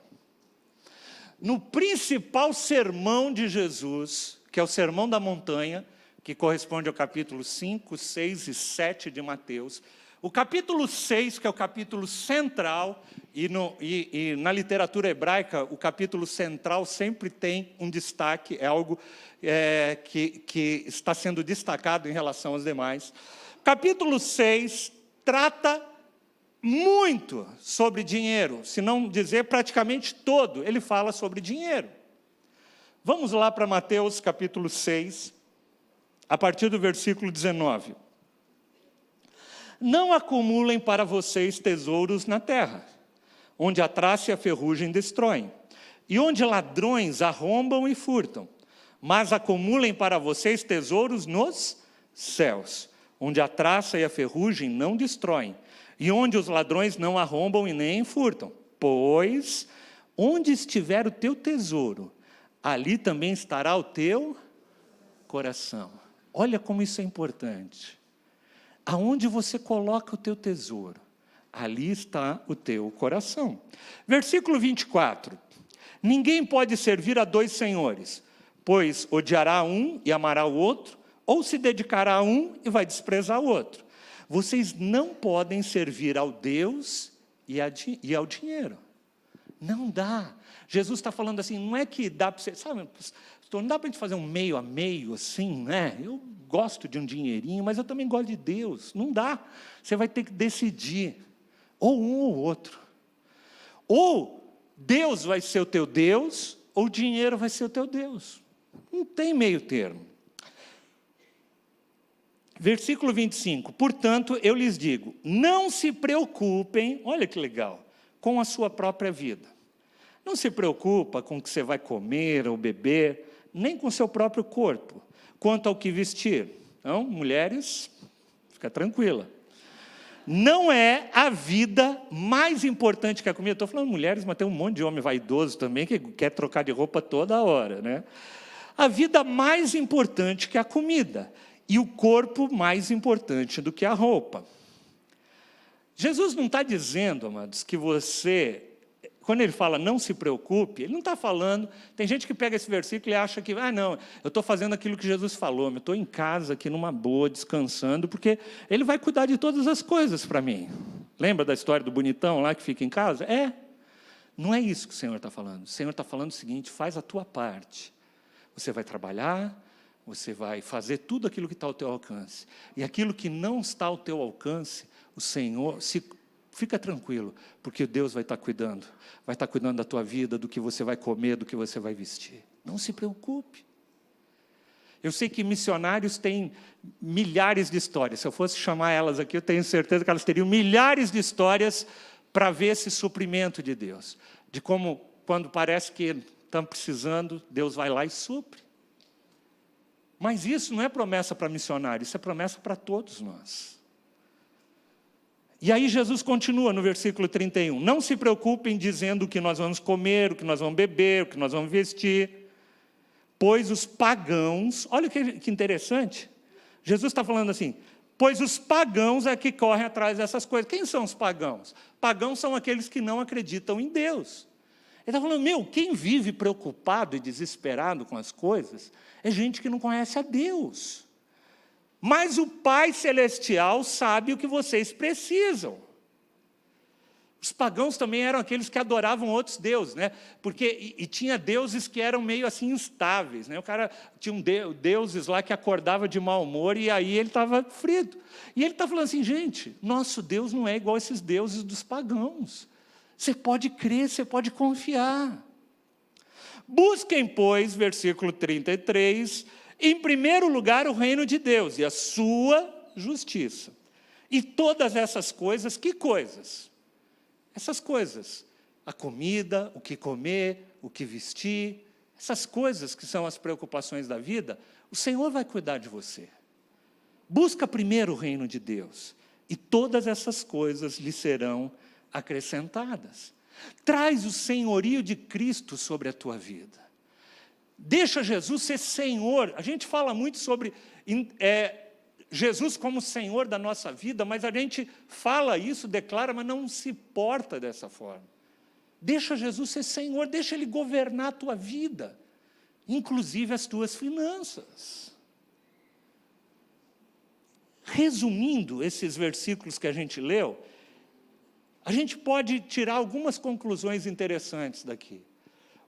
No principal sermão de Jesus, que é o Sermão da Montanha, que corresponde ao capítulo 5, 6 e 7 de Mateus, o capítulo 6, que é o capítulo central, e na literatura hebraica, o capítulo central sempre tem um destaque, é algo que está sendo destacado em relação aos demais. Capítulo 6 trata muito sobre dinheiro, se não dizer praticamente todo, ele fala sobre dinheiro. Vamos lá para Mateus capítulo 6, a partir do versículo 19. Não acumulem para vocês tesouros na terra, onde a traça e a ferrugem destroem, e onde ladrões arrombam e furtam, mas acumulem para vocês tesouros nos céus, onde a traça e a ferrugem não destroem, e onde os ladrões não arrombam e nem furtam. Pois, onde estiver o teu tesouro, ali também estará o teu coração. Olha como isso é importante. Aonde você coloca o teu tesouro, ali está o teu coração. Versículo 24. Ninguém pode servir a dois senhores, pois odiará um e amará o outro, ou se dedicará a um e vai desprezar o outro. Vocês não podem servir ao Deus e ao dinheiro. Não dá. Jesus está falando assim, não é que dá para você... Sabe, não dá para a gente fazer um meio a meio assim, né? Eu gosto de um dinheirinho, mas eu também gosto de Deus. Não dá. Você vai ter que decidir. Ou um ou outro. Ou Deus vai ser o teu Deus, ou o dinheiro vai ser o teu Deus. Não tem meio termo. Versículo 25. Portanto, eu lhes digo, não se preocupem, olha que legal, com a sua própria vida. Não se preocupa com o que você vai comer ou beber, nem com o seu próprio corpo, quanto ao que vestir. Então, mulheres, fica tranquila. Não é a vida mais importante que a comida. Estou falando mulheres, mas tem um monte de homem vaidoso também que quer trocar de roupa toda hora, né? A vida mais importante que a comida. E o corpo mais importante do que a roupa. Jesus não está dizendo, amados, que você, quando ele fala não se preocupe, ele não está falando, tem gente que pega esse versículo e acha que, não, eu estou fazendo aquilo que Jesus falou, eu estou em casa aqui numa boa, descansando, porque ele vai cuidar de todas as coisas para mim. Lembra da história do bonitão lá que fica em casa? Não é isso que o Senhor está falando. O Senhor está falando o seguinte, faz a tua parte. Você vai trabalhar, você vai fazer tudo aquilo que está ao teu alcance. E aquilo que não está ao teu alcance, o Senhor, fica tranquilo, porque Deus vai estar cuidando. Vai estar cuidando da tua vida, do que você vai comer, do que você vai vestir. Não se preocupe. Eu sei que missionários têm milhares de histórias. Se eu fosse chamar elas aqui, eu tenho certeza que elas teriam milhares de histórias para ver esse suprimento de Deus. De como, quando parece que estão precisando, Deus vai lá e supre. Mas isso não é promessa para missionário, isso é promessa para todos nós. E aí Jesus continua no versículo 31. Não se preocupem dizendo o que nós vamos comer, o que nós vamos beber, o que nós vamos vestir. Pois os pagãos, olha que interessante. Jesus está falando assim, pois os pagãos é que correm atrás dessas coisas. Quem são os pagãos? Pagãos são aqueles que não acreditam em Deus. Ele está falando, quem vive preocupado e desesperado com as coisas é gente que não conhece a Deus. Mas o Pai Celestial sabe o que vocês precisam. Os pagãos também eram aqueles que adoravam outros deuses, né? Porque tinha deuses que eram meio assim instáveis, né? O cara tinha deuses lá que acordava de mau humor e aí ele estava frito. E ele está falando assim, gente, nosso Deus não é igual a esses deuses dos pagãos. Você pode crer, você pode confiar. Busquem, pois, versículo 33, em primeiro lugar o reino de Deus e a sua justiça. E todas essas coisas, que coisas? Essas coisas, a comida, o que comer, o que vestir, essas coisas que são as preocupações da vida, o Senhor vai cuidar de você. Busca primeiro o reino de Deus e todas essas coisas lhe serão acrescentadas. Traz o senhorio de Cristo sobre a tua vida. Deixa Jesus ser Senhor. A gente fala muito sobre Jesus como Senhor da nossa vida, mas a gente fala isso, declara, mas não se porta dessa forma. Deixa Jesus ser Senhor, deixa Ele governar a tua vida, inclusive as tuas finanças. Resumindo esses versículos que a gente leu, a gente pode tirar algumas conclusões interessantes daqui.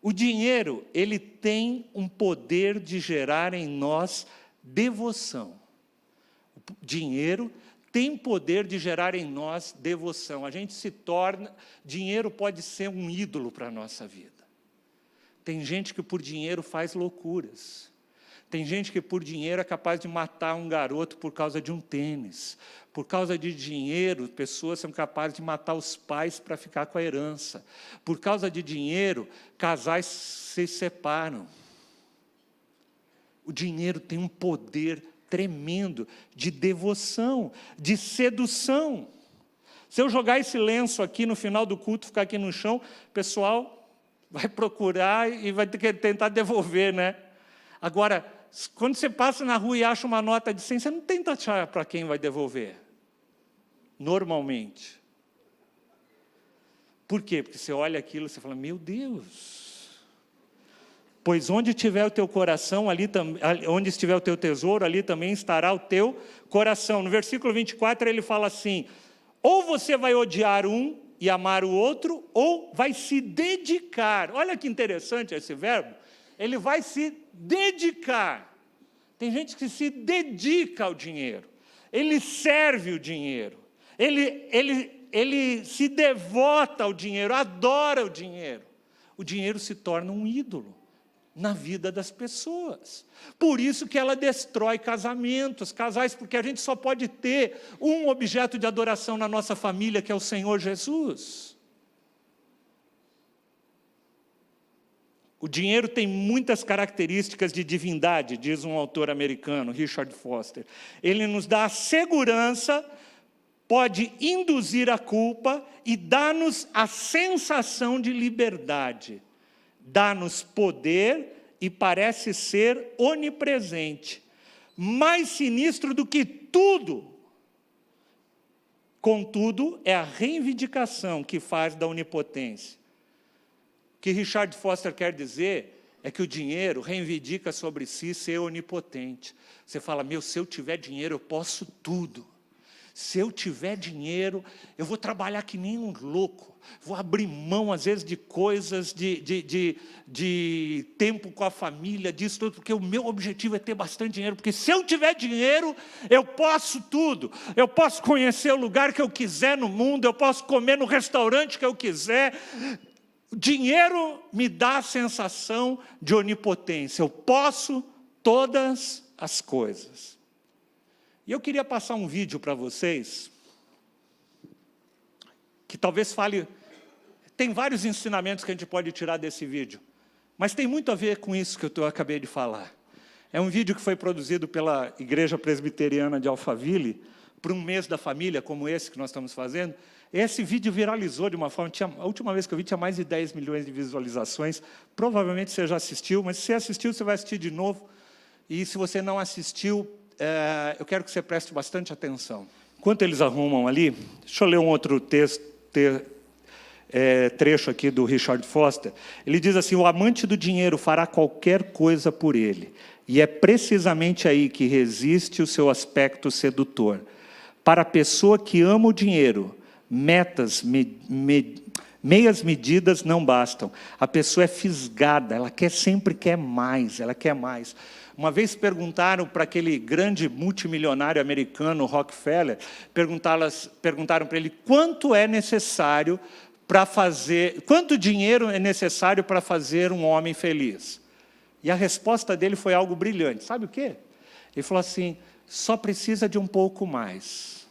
O dinheiro, ele tem um poder de gerar em nós devoção. O dinheiro tem poder de gerar em nós devoção. A gente se torna... Dinheiro pode ser um ídolo para a nossa vida. Tem gente que por dinheiro faz loucuras. Tem gente que por dinheiro é capaz de matar um garoto por causa de um tênis. Por causa de dinheiro, pessoas são capazes de matar os pais para ficar com a herança. Por causa de dinheiro, casais se separam. O dinheiro tem um poder tremendo de devoção, de sedução. Se eu jogar esse lenço aqui no final do culto, ficar aqui no chão, o pessoal vai procurar e vai ter que tentar devolver, né? Agora, quando você passa na rua e acha uma nota de 100, você não tenta achar para quem vai devolver. Normalmente. Por quê? Porque você olha aquilo e você fala, meu Deus. Pois onde estiver o teu coração, onde estiver o teu tesouro, ali também estará o teu coração. No versículo 24 ele fala assim, ou você vai odiar um e amar o outro, ou vai se dedicar. Olha que interessante esse verbo. Ele vai se dedicar. Tem gente que se dedica ao dinheiro. Ele serve o dinheiro. Ele se devota ao dinheiro, adora o dinheiro. O dinheiro se torna um ídolo na vida das pessoas. Por isso que ela destrói casamentos, casais, porque a gente só pode ter um objeto de adoração na nossa família, que é o Senhor Jesus. O dinheiro tem muitas características de divindade, diz um autor americano, Richard Foster. Ele nos dá a segurança, pode induzir a culpa e dá-nos a sensação de liberdade. Dá-nos poder e parece ser onipresente. Mais sinistro do que tudo. Contudo, é a reivindicação que faz da onipotência. O que Richard Foster quer dizer é que o dinheiro reivindica sobre si ser onipotente. Você fala, se eu tiver dinheiro, eu posso tudo. Se eu tiver dinheiro, eu vou trabalhar que nem um louco. Vou abrir mão, às vezes, de coisas, de tempo com a família, disso tudo, porque o meu objetivo é ter bastante dinheiro. Porque se eu tiver dinheiro, eu posso tudo. Eu posso conhecer o lugar que eu quiser no mundo, eu posso comer no restaurante que eu quiser. O dinheiro me dá a sensação de onipotência. Eu posso todas as coisas. E eu queria passar um vídeo para vocês, que talvez fale... Tem vários ensinamentos que a gente pode tirar desse vídeo, mas tem muito a ver com isso que eu acabei de falar. É um vídeo que foi produzido pela Igreja Presbiteriana de Alphaville, para um mês da família, como esse que nós estamos fazendo. Esse vídeo viralizou de uma forma... A última vez que eu vi tinha mais de 10 milhões de visualizações. Provavelmente você já assistiu, mas se você assistiu, você vai assistir de novo. E se você não assistiu, eu quero que você preste bastante atenção. Enquanto eles arrumam ali, deixa eu ler um outro trecho aqui do Richard Foster. Ele diz assim, o amante do dinheiro fará qualquer coisa por ele. E é precisamente aí que resiste o seu aspecto sedutor. Para a pessoa que ama o dinheiro, Metas, meias medidas não bastam. A pessoa é fisgada, ela sempre quer mais, ela quer mais. Uma vez perguntaram para aquele grande multimilionário americano, Rockefeller, perguntaram para ele quanto é necessário quanto dinheiro é necessário para fazer um homem feliz? E a resposta dele foi algo brilhante. Sabe o quê? Ele falou assim, só precisa de um pouco mais.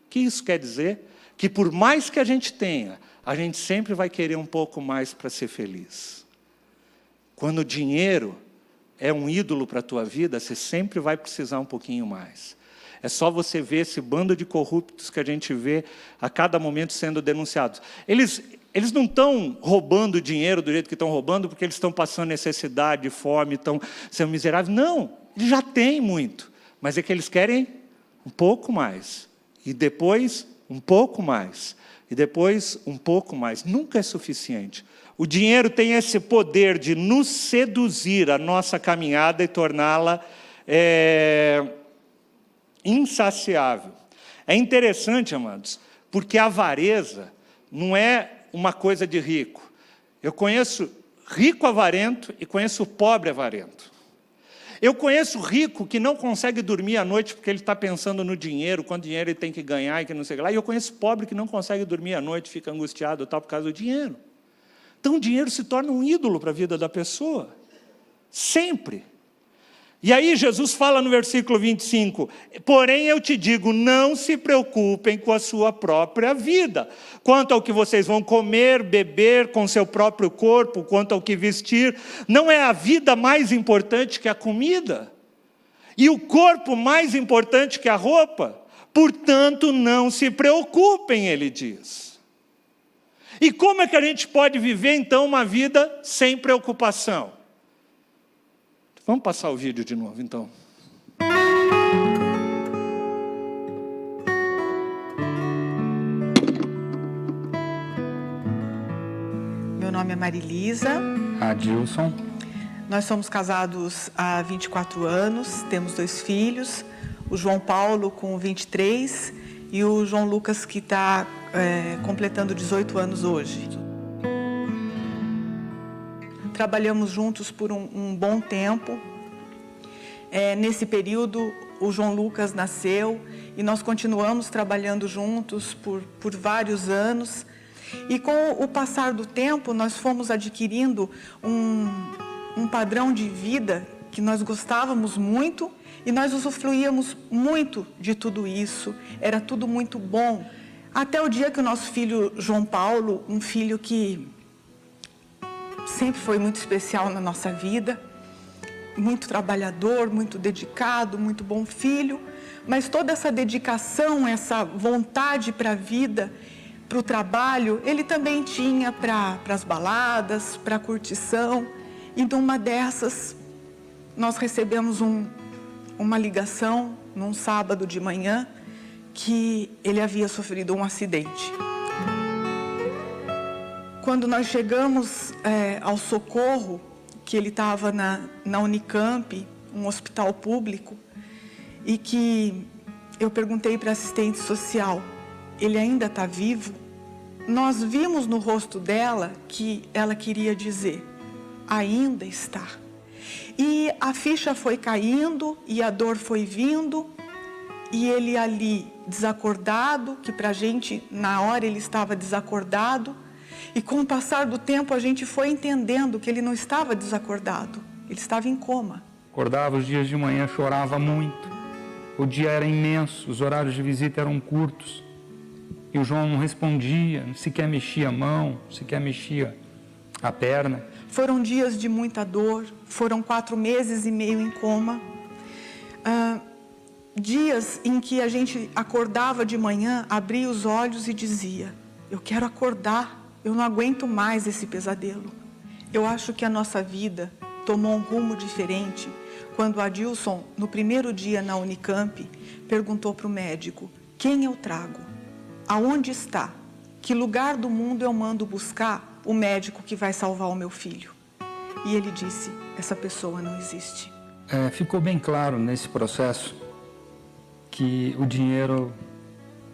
O que isso quer dizer? Que por mais que a gente tenha, a gente sempre vai querer um pouco mais para ser feliz. Quando o dinheiro é um ídolo para a tua vida, você sempre vai precisar um pouquinho mais. É só você ver esse bando de corruptos que a gente vê a cada momento sendo denunciados. Eles não estão roubando dinheiro do jeito que estão roubando porque eles estão passando necessidade, fome, estão sendo miseráveis. Não, eles já têm muito. Mas é que eles querem um pouco mais. E depois, um pouco mais. E depois, um pouco mais. Nunca é suficiente. O dinheiro tem esse poder de nos seduzir a nossa caminhada e torná-la insaciável. É interessante, amados, porque a avareza não é uma coisa de rico. Eu conheço rico avarento e conheço pobre avarento. Eu conheço rico que não consegue dormir à noite porque ele está pensando no dinheiro, quanto dinheiro ele tem que ganhar e que não sei o que lá. E eu conheço pobre que não consegue dormir à noite, fica angustiado tal, por causa do dinheiro. Então o dinheiro se torna um ídolo para a vida da pessoa. Sempre. E aí Jesus fala no versículo 25, porém eu te digo, não se preocupem com a sua própria vida, quanto ao que vocês vão comer, beber com seu próprio corpo, quanto ao que vestir, não é a vida mais importante que a comida? E o corpo mais importante que a roupa? Portanto, não se preocupem, ele diz. E como é que a gente pode viver então uma vida sem preocupação? Vamos passar o vídeo de novo, então. Meu nome é Marilisa. Adilson. Nós somos casados há 24 anos, temos 2 filhos, o João Paulo com 23 e o João Lucas que está completando 18 anos hoje. Trabalhamos juntos por um bom tempo. Nesse período, o João Lucas nasceu e nós continuamos trabalhando juntos por vários anos. E com o passar do tempo, nós fomos adquirindo um padrão de vida que nós gostávamos muito e nós usufruíamos muito de tudo isso. Era tudo muito bom. Até o dia que o nosso filho João Paulo, um filho que sempre foi muito especial na nossa vida, muito trabalhador, muito dedicado, muito bom filho, mas toda essa dedicação, essa vontade para a vida, para o trabalho, ele também tinha para as baladas, para a curtição. E numa dessas, nós recebemos uma ligação, num sábado de manhã, que ele havia sofrido um acidente. Quando nós chegamos ao socorro, que ele estava na Unicamp, um hospital público, e que eu perguntei para a assistente social, ele ainda está vivo? Nós vimos no rosto dela que ela queria dizer, ainda está. E a ficha foi caindo e a dor foi vindo, e ele ali desacordado, que para a gente na hora ele estava desacordado, e com o passar do tempo a gente foi entendendo que ele não estava desacordado, ele estava em coma. Acordava os dias de manhã, chorava muito. O dia era imenso, os horários de visita eram curtos. E o João não respondia, sequer mexia a mão, sequer mexia a perna. Foram dias de muita dor, foram 4 meses e meio em coma. Dias em que a gente acordava de manhã, abria os olhos e dizia, eu quero acordar. Eu não aguento mais esse pesadelo. Eu acho que a nossa vida tomou um rumo diferente quando Adilson, no primeiro dia na Unicamp, perguntou para o médico, quem eu trago? Aonde está? Que lugar do mundo eu mando buscar o médico que vai salvar o meu filho? E ele disse, essa pessoa não existe. Ficou bem claro nesse processo que o dinheiro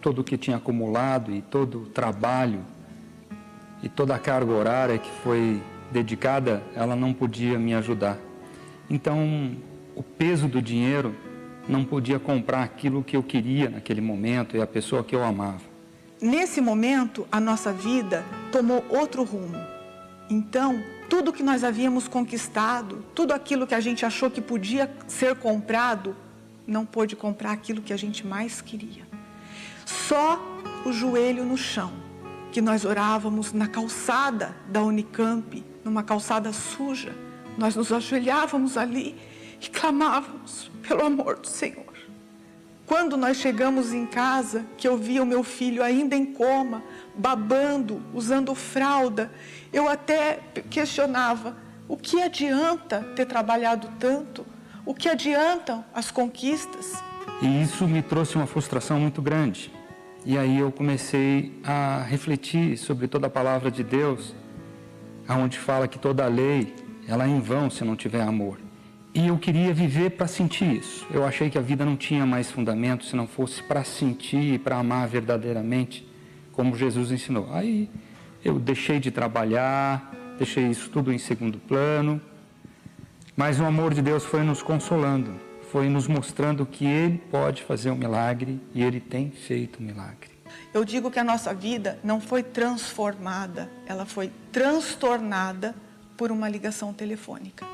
todo o que tinha acumulado e todo o trabalho e toda a carga horária que foi dedicada, ela não podia me ajudar. Então, o peso do dinheiro não podia comprar aquilo que eu queria naquele momento e a pessoa que eu amava. Nesse momento, a nossa vida tomou outro rumo. Então, tudo que nós havíamos conquistado, tudo aquilo que a gente achou que podia ser comprado, não pôde comprar aquilo que a gente mais queria. Só o joelho no chão, que nós orávamos na calçada da Unicamp, numa calçada suja, nós nos ajoelhávamos ali e clamávamos pelo amor do Senhor. Quando nós chegamos em casa, que eu via o meu filho ainda em coma, babando, usando fralda, eu até questionava, o que adianta ter trabalhado tanto? O que adiantam as conquistas? E isso me trouxe uma frustração muito grande. E aí eu comecei a refletir sobre toda a palavra de Deus, aonde fala que toda a lei, ela é em vão se não tiver amor. E eu queria viver para sentir isso. Eu achei que a vida não tinha mais fundamento se não fosse para sentir e para amar verdadeiramente, como Jesus ensinou. Aí eu deixei de trabalhar, deixei isso tudo em segundo plano, mas o amor de Deus foi nos consolando, foi nos mostrando que Ele pode fazer um milagre e Ele tem feito um milagre. Eu digo que a nossa vida não foi transformada, ela foi transtornada por uma ligação telefônica.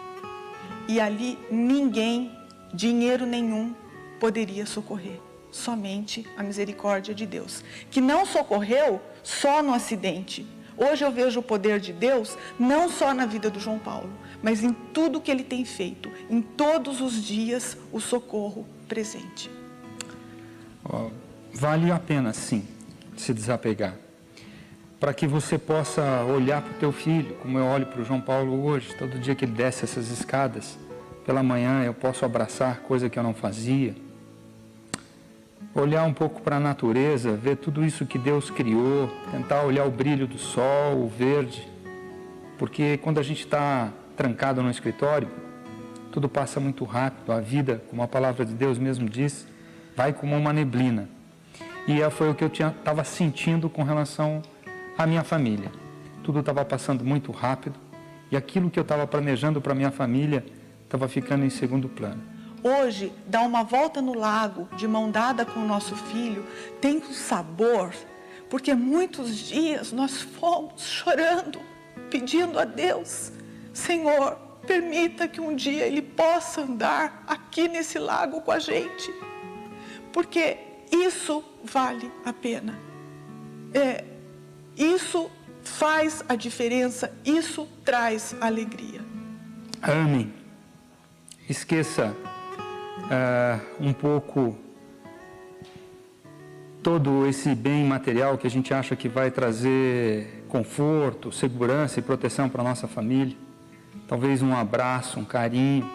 E ali ninguém, dinheiro nenhum, poderia socorrer. Somente a misericórdia de Deus, que não socorreu só no acidente. Hoje eu vejo o poder de Deus não só na vida do João Paulo, mas em tudo que ele tem feito, em todos os dias, o socorro presente. Vale a pena, sim, se desapegar. Para que você possa olhar para o teu filho, como eu olho para o João Paulo hoje, todo dia que ele desce essas escadas, pela manhã eu posso abraçar, coisa que eu não fazia. Olhar um pouco para a natureza, ver tudo isso que Deus criou, tentar olhar o brilho do sol, o verde. Porque quando a gente está trancado no escritório, tudo passa muito rápido. A vida, como a palavra de Deus mesmo diz, vai como uma neblina. E foi o que eu estava sentindo com relação à minha família. Tudo estava passando muito rápido e aquilo que eu estava planejando para minha família estava ficando em segundo plano. Hoje, dar uma volta no lago, de mão dada com o nosso filho, tem um sabor, porque muitos dias nós fomos chorando, pedindo a Deus, Senhor, permita que um dia ele possa andar aqui nesse lago com a gente, porque isso vale a pena. Isso faz a diferença, isso traz alegria. Amém. Esqueça um pouco todo esse bem material que a gente acha que vai trazer conforto, segurança e proteção para a nossa família. Talvez um abraço, um carinho,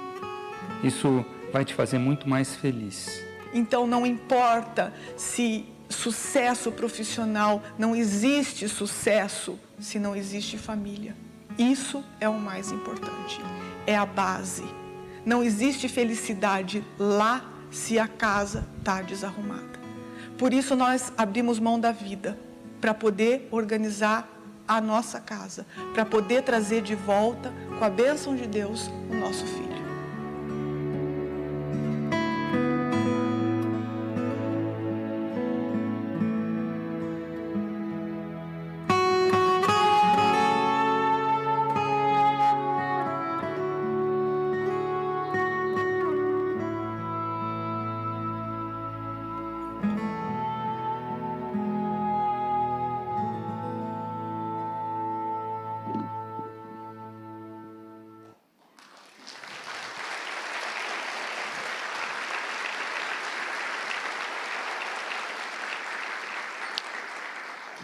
isso vai te fazer muito mais feliz. Então não importa se sucesso profissional, não existe sucesso se não existe família. Isso é o mais importante, é a base. Não existe felicidade lá se a casa está desarrumada. Por isso nós abrimos mão da vida, para poder organizar a nossa casa, para poder trazer de volta, com a bênção de Deus, o nosso filho.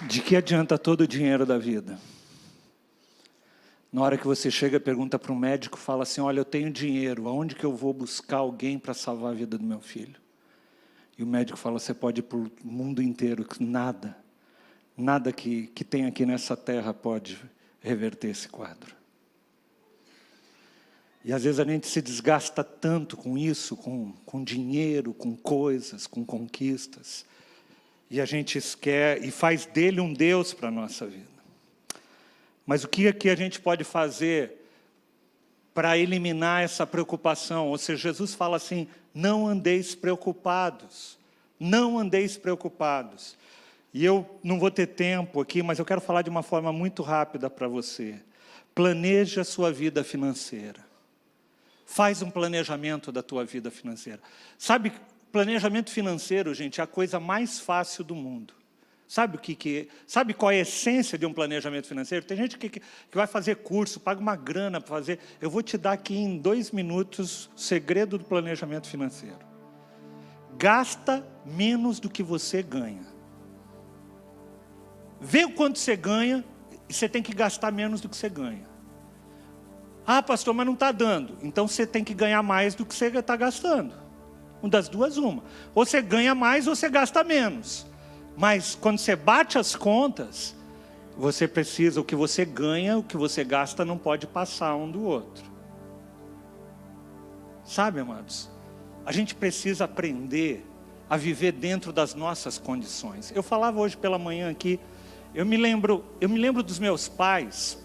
De que adianta todo o dinheiro da vida? Na hora que você chega e pergunta para um médico, fala assim, olha, eu tenho dinheiro, aonde que eu vou buscar alguém para salvar a vida do meu filho? E o médico fala, você pode ir para o mundo inteiro, nada que tem aqui nessa terra pode reverter esse quadro. E às vezes a gente se desgasta tanto com isso, com dinheiro, com coisas, com conquistas. E a gente quer e faz dele um Deus para a nossa vida. Mas o que aqui a gente pode fazer para eliminar essa preocupação? Ou seja, Jesus fala assim, não andeis preocupados. Não andeis preocupados. E eu não vou ter tempo aqui, mas eu quero falar de uma forma muito rápida para você. Planeje a sua vida financeira. Faz um planejamento da tua vida financeira. Sabe, planejamento financeiro, gente, é a coisa mais fácil do mundo. Sabe o que sabe qual é a essência de um planejamento financeiro? Tem gente que vai fazer curso, paga uma grana para fazer. Eu vou te dar aqui em 2 minutos o segredo do planejamento financeiro. Gasta menos do que você ganha. Vê o quanto você ganha e você tem que gastar menos do que você ganha. Ah, pastor, mas não está dando. Então você tem que ganhar mais do que você está gastando. Uma das duas, uma. Ou você ganha mais ou você gasta menos. Mas quando você bate as contas, você precisa, o que você ganha, o que você gasta não pode passar um do outro. Sabe, amados? A gente precisa aprender a viver dentro das nossas condições. Eu falava hoje pela manhã aqui, eu me lembro dos meus pais,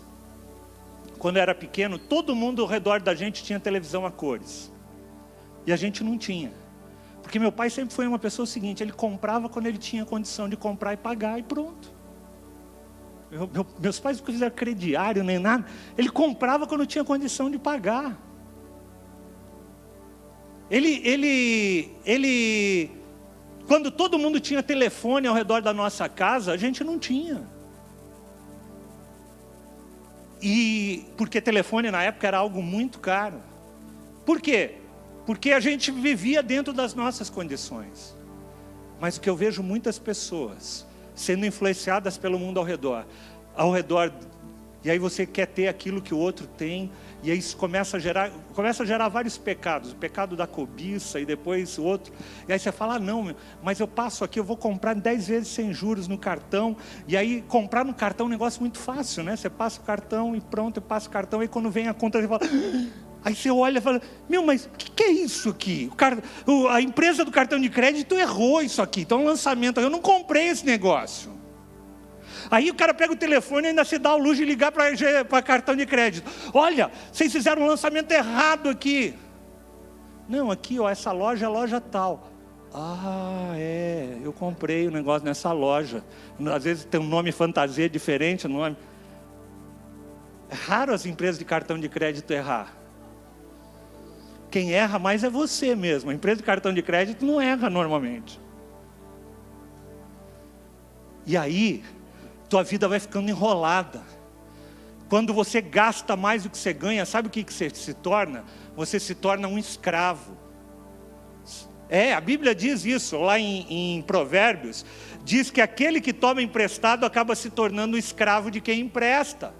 quando eu era pequeno, todo mundo ao redor da gente tinha televisão a cores. E a gente não tinha. Porque meu pai sempre foi uma pessoa seguinte, ele comprava quando ele tinha condição de comprar e pagar e pronto. Meus pais não fizeram crediário nem nada. Ele comprava quando tinha condição de pagar. Quando todo mundo tinha telefone ao redor da nossa casa, a gente não tinha. E porque telefone na época era algo muito caro. Por quê? Porque a gente vivia dentro das nossas condições. Mas o que eu vejo muitas pessoas sendo influenciadas pelo mundo ao redor, e aí você quer ter aquilo que o outro tem, e aí isso começa a gerar vários pecados, o pecado da cobiça e depois o outro, e aí você fala, não, mas eu passo aqui, eu vou comprar 10 vezes sem juros no cartão, e aí comprar no cartão é um negócio muito fácil, né? Você passa o cartão e pronto, eu passo o cartão, e quando vem a conta você fala... Aí você olha e fala, mas o que é isso aqui? A empresa do cartão de crédito errou isso aqui, então um lançamento, eu não comprei esse negócio. Aí o cara pega o telefone e ainda se dá o luxo de ligar para cartão de crédito. Olha, vocês fizeram um lançamento errado aqui. Não, aqui, ó, essa loja é loja tal. Ah, eu comprei o negócio nessa loja. Às vezes tem um nome fantasia diferente, nome. É raro as empresas de cartão de crédito errar. Quem erra mais é você mesmo. A empresa de cartão de crédito não erra normalmente. E aí, tua vida vai ficando enrolada. Quando você gasta mais do que você ganha, sabe o que você se torna? Você se torna um escravo. A Bíblia diz isso, lá em Provérbios, diz que aquele que toma emprestado acaba se tornando escravo de quem empresta.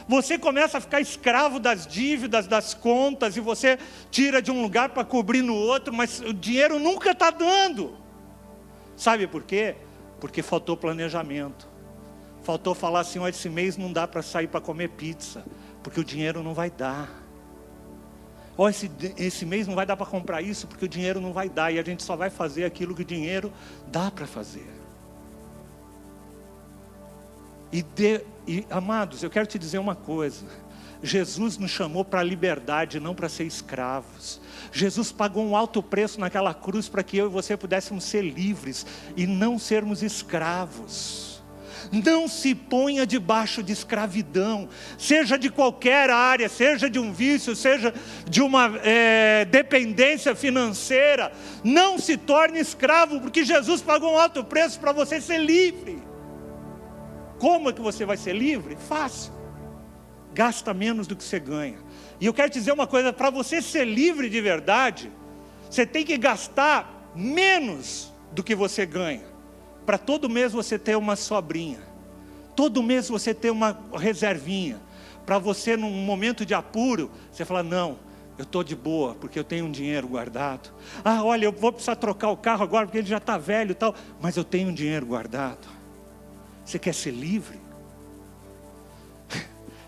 Você começa a ficar escravo das dívidas, das contas, e você tira de um lugar para cobrir no outro, mas o dinheiro nunca está dando. Sabe por quê? Porque faltou planejamento. Faltou falar assim, esse mês não dá para sair para comer pizza, porque o dinheiro não vai dar. Esse mês não vai dar para comprar isso, porque o dinheiro não vai dar, e a gente só vai fazer aquilo que o dinheiro dá para fazer. E amados, eu quero te dizer uma coisa. Jesus nos chamou para a liberdade, não para ser escravos. Jesus pagou um alto preço naquela cruz para que eu e você pudéssemos ser livres e não sermos escravos. Não se ponha debaixo de escravidão, seja de qualquer área, seja de um vício, seja de uma dependência financeira. Não se torne escravo, porque Jesus pagou um alto preço para você ser livre. Como é que você vai ser livre? Fácil. Gasta menos do que você ganha. E eu quero te dizer uma coisa, para você ser livre de verdade, você tem que gastar menos do que você ganha. Para todo mês você ter uma sobrinha. Todo mês você ter uma reservinha. Para você, num momento de apuro, você falar, não, eu estou de boa, porque eu tenho um dinheiro guardado. Ah, olha, eu vou precisar trocar o carro agora, porque ele já está velho e tal, mas eu tenho um dinheiro guardado. Você quer ser livre?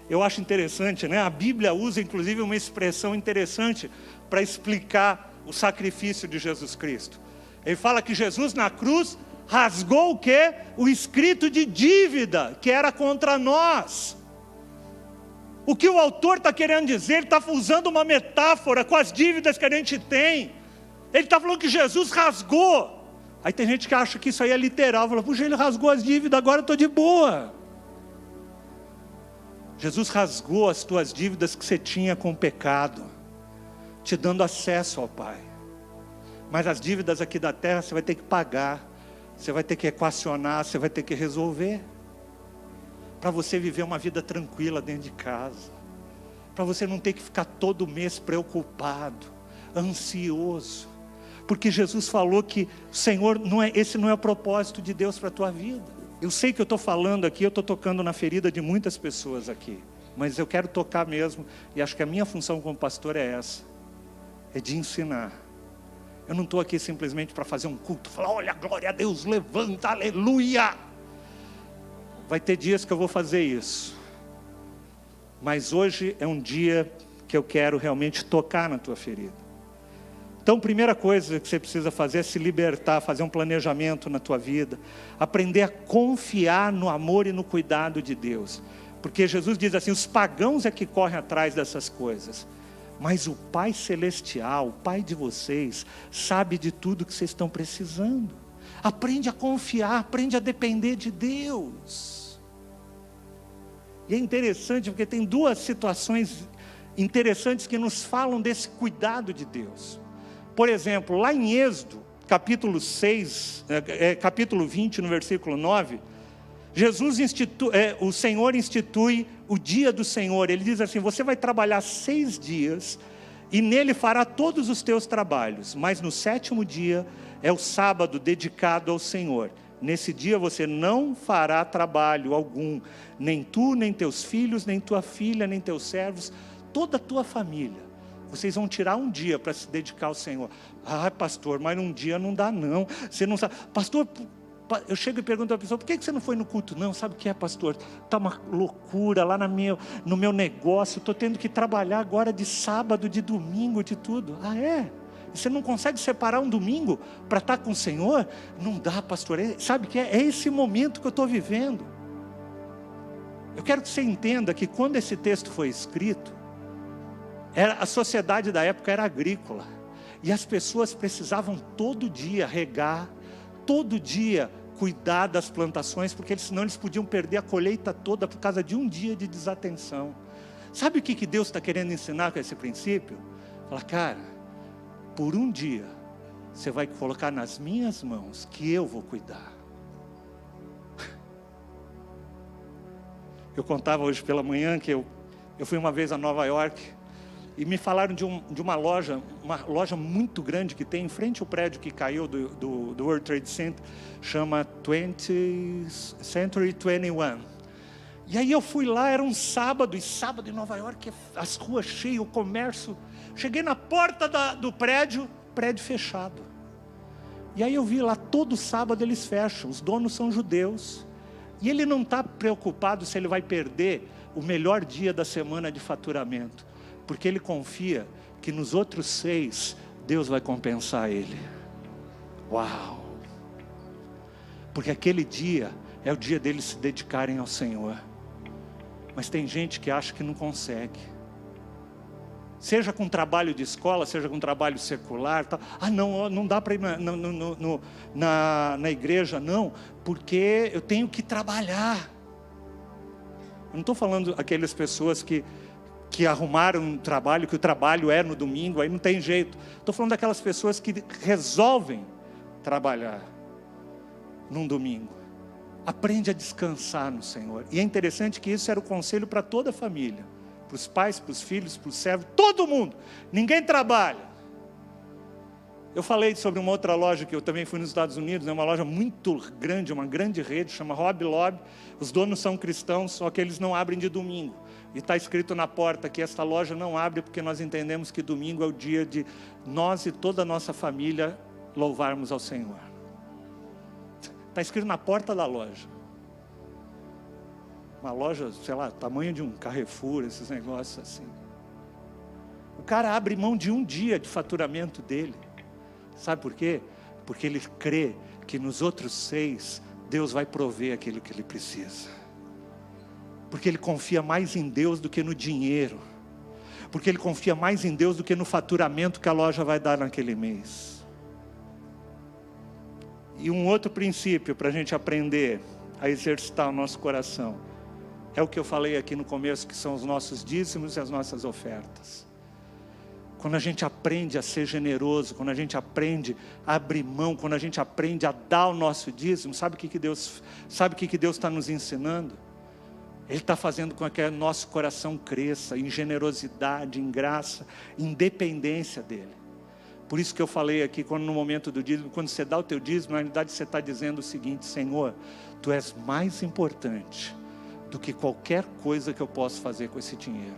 Eu acho interessante, né? A Bíblia usa inclusive uma expressão interessante para explicar o sacrifício de Jesus Cristo. Ele fala que Jesus na cruz rasgou o quê? O escrito de dívida que era contra nós. O que o autor está querendo dizer, ele está usando uma metáfora com as dívidas que a gente tem. Ele está falando que Jesus rasgou. Aí tem gente que acha que isso aí é literal. Fala, puxa, ele rasgou as dívidas, agora eu estou de boa. Jesus rasgou as tuas dívidas que você tinha com o pecado, te dando acesso ao Pai. Mas as dívidas aqui da terra você vai ter que pagar, você vai ter que equacionar, você vai ter que resolver. Para você viver uma vida tranquila dentro de casa. Para você não ter que ficar todo mês preocupado, ansioso. Porque Jesus falou que o Senhor, esse não é o propósito de Deus para a tua vida. Eu sei que eu estou falando aqui, eu estou tocando na ferida de muitas pessoas aqui. Mas eu quero tocar mesmo, e acho que a minha função como pastor é essa. É de ensinar. Eu não estou aqui simplesmente para fazer um culto, falar, olha, glória a Deus, levanta, aleluia. Vai ter dias que eu vou fazer isso. Mas hoje é um dia que eu quero realmente tocar na tua ferida. Então, a primeira coisa que você precisa fazer é se libertar, fazer um planejamento na tua vida, aprender a confiar no amor e no cuidado de Deus. Porque Jesus diz assim, os pagãos é que correm atrás dessas coisas. Mas o Pai Celestial, o Pai de vocês, sabe de tudo que vocês estão precisando. Aprende a confiar, aprende a depender de Deus. E é interessante porque tem duas situações interessantes que nos falam desse cuidado de Deus. Por exemplo, lá em Êxodo, capítulo 6, capítulo 20, no versículo 9, o Senhor institui o dia do Senhor. Ele diz assim, você vai trabalhar 6 dias e nele fará todos os teus trabalhos. Mas no 7º dia é o sábado dedicado ao Senhor. Nesse dia você não fará trabalho algum, nem tu, nem teus filhos, nem tua filha, nem teus servos, toda a tua família. Vocês vão tirar um dia para se dedicar ao Senhor. Ah, pastor, mas um dia não dá não. Você não sabe. Pastor, eu chego e pergunto à pessoa, por que você não foi no culto? Não, sabe o que é, pastor? Está uma loucura lá no meu negócio. Estou tendo que trabalhar agora de sábado, de domingo, de tudo. Ah, é? E você não consegue separar um domingo para estar com o Senhor? Não dá, pastor. Sabe o que é? É esse momento que eu estou vivendo. Eu quero que você entenda que quando esse texto foi escrito, a sociedade da época era agrícola. E as pessoas precisavam todo dia regar, todo dia cuidar das plantações, porque senão eles podiam perder a colheita toda por causa de um dia de desatenção. Sabe o que Deus está querendo ensinar com esse princípio? Fala, cara, por um dia, você vai colocar nas minhas mãos, que eu vou cuidar. Eu contava hoje pela manhã que eu fui uma vez a Nova York, e me falaram de uma loja muito grande que tem em frente ao prédio que caiu do World Trade Center, chama 20th Century 21. E aí eu fui lá, era um sábado, e sábado em Nova York, as ruas cheias, o comércio. Cheguei na porta do prédio fechado. E aí eu vi lá, todo sábado eles fecham, os donos são judeus. E ele não está preocupado se ele vai perder o melhor dia da semana de faturamento. Porque ele confia que nos outros 6, Deus vai compensar ele. Uau! Porque aquele dia é o dia deles se dedicarem ao Senhor. Mas tem gente que acha que não consegue. Seja com trabalho de escola, seja com trabalho secular. Tal. Ah, não dá para ir na igreja, não. Porque eu tenho que trabalhar. Eu não estou falando aquelas pessoas que arrumaram um trabalho, que o trabalho é no domingo, aí não tem jeito. Estou falando daquelas pessoas que resolvem trabalhar num domingo. Aprende a descansar no Senhor. E é interessante que isso era o conselho para toda a família. Para os pais, para os filhos, para os servos, todo mundo. Ninguém trabalha. Eu falei sobre uma outra loja que eu também fui nos Estados Unidos, uma loja muito grande, uma grande rede, chama Hobby Lobby. Os donos são cristãos, só que eles não abrem de domingo. E está escrito na porta que esta loja não abre porque nós entendemos que domingo é o dia de nós e toda a nossa família louvarmos ao Senhor. Está escrito na porta da loja. Uma loja, sei lá, tamanho de um Carrefour, esses negócios assim. O cara abre mão de um dia de faturamento dele. Sabe por quê? Porque ele crê que nos outros 6, Deus vai prover aquilo que ele precisa. Porque ele confia mais em Deus do que no dinheiro. Porque ele confia mais em Deus do que no faturamento que a loja vai dar naquele mês. E um outro princípio para a gente aprender a exercitar o nosso coração, é o que eu falei aqui no começo, que são os nossos dízimos e as nossas ofertas. Quando a gente aprende a ser generoso, quando a gente aprende a abrir mão, quando a gente aprende a dar o nosso dízimo, sabe o que Deus está nos ensinando? Ele está fazendo com que o nosso coração cresça em generosidade, em graça, em dependência dele. Por isso que eu falei aqui, quando no momento do dízimo, quando você dá o teu dízimo, na realidade você está dizendo o seguinte: Senhor, Tu és mais importante do que qualquer coisa que eu possa fazer com esse dinheiro.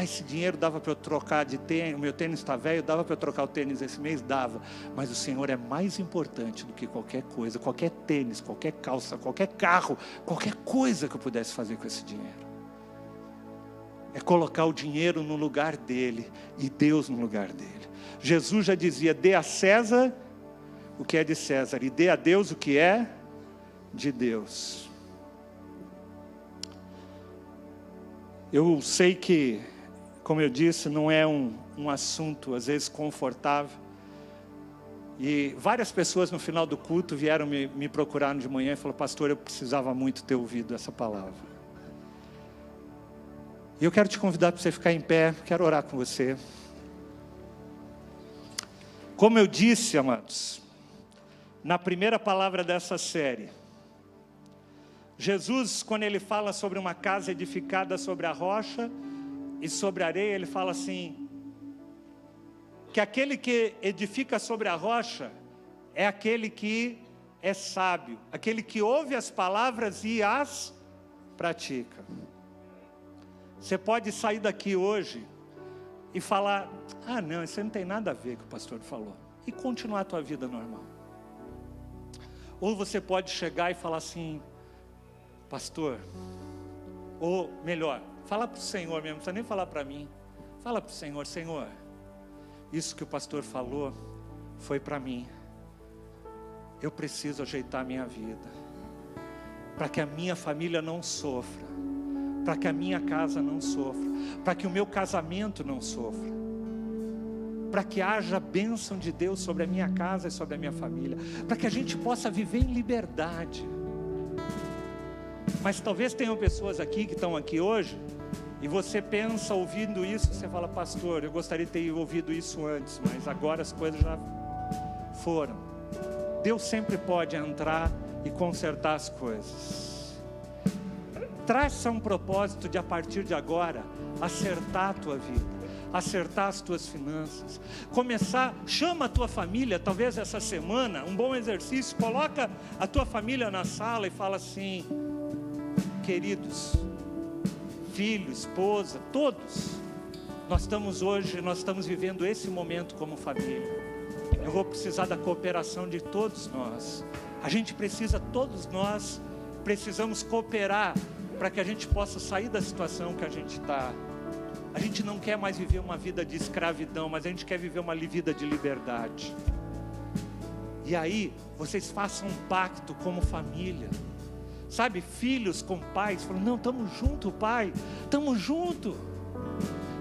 Esse dinheiro dava para eu trocar de tênis, o meu tênis está velho, dava para eu trocar o tênis esse mês? Dava. Mas o Senhor é mais importante do que qualquer coisa, qualquer tênis, qualquer calça, qualquer carro, qualquer coisa que eu pudesse fazer com esse dinheiro. É colocar o dinheiro no lugar dele e Deus no lugar dele. Jesus já dizia: dê a César o que é de César e dê a Deus o que é de Deus. Eu sei que, como eu disse, não é um assunto às vezes confortável. E várias pessoas no final do culto vieram me procurar de manhã e falaram: pastor, eu precisava muito ter ouvido essa palavra. E eu quero te convidar para você ficar em pé, quero orar com você. Como eu disse, amados, na primeira palavra dessa série, Jesus, quando ele fala sobre uma casa edificada sobre a rocha e sobre a areia, ele fala assim, que aquele que edifica sobre a rocha é aquele que é sábio, aquele que ouve as palavras e as pratica. Você pode sair daqui hoje e falar: não, isso não tem nada a ver com o que o pastor falou, e continuar a tua vida normal. Ou você pode chegar e falar assim: pastor, ou melhor, fala para o Senhor mesmo, não precisa nem falar para mim, fala para o Senhor: Senhor, isso que o pastor falou foi para mim, eu preciso ajeitar a minha vida, para que a minha família não sofra, para que a minha casa não sofra, para que o meu casamento não sofra, para que haja a bênção de Deus sobre a minha casa e sobre a minha família, para que a gente possa viver em liberdade. Mas talvez tenham pessoas aqui que estão aqui hoje, e você pensa, ouvindo isso, você fala: pastor, eu gostaria de ter ouvido isso antes, mas agora as coisas já foram. Deus sempre pode entrar e consertar as coisas. Traça um propósito de, a partir de agora, acertar a tua vida, acertar as tuas finanças, chama a tua família, talvez essa semana, um bom exercício, coloca a tua família na sala e fala assim: queridos, filho, esposa, todos, nós estamos vivendo esse momento como família. Eu vou precisar da cooperação de todos nós. Todos nós precisamos cooperar para que a gente possa sair da situação que a gente está. A gente não quer mais viver uma vida de escravidão, mas a gente quer viver uma vida de liberdade. E aí, vocês façam um pacto como família. Sabe, filhos com pais, falam: não, estamos juntos, pai, estamos juntos.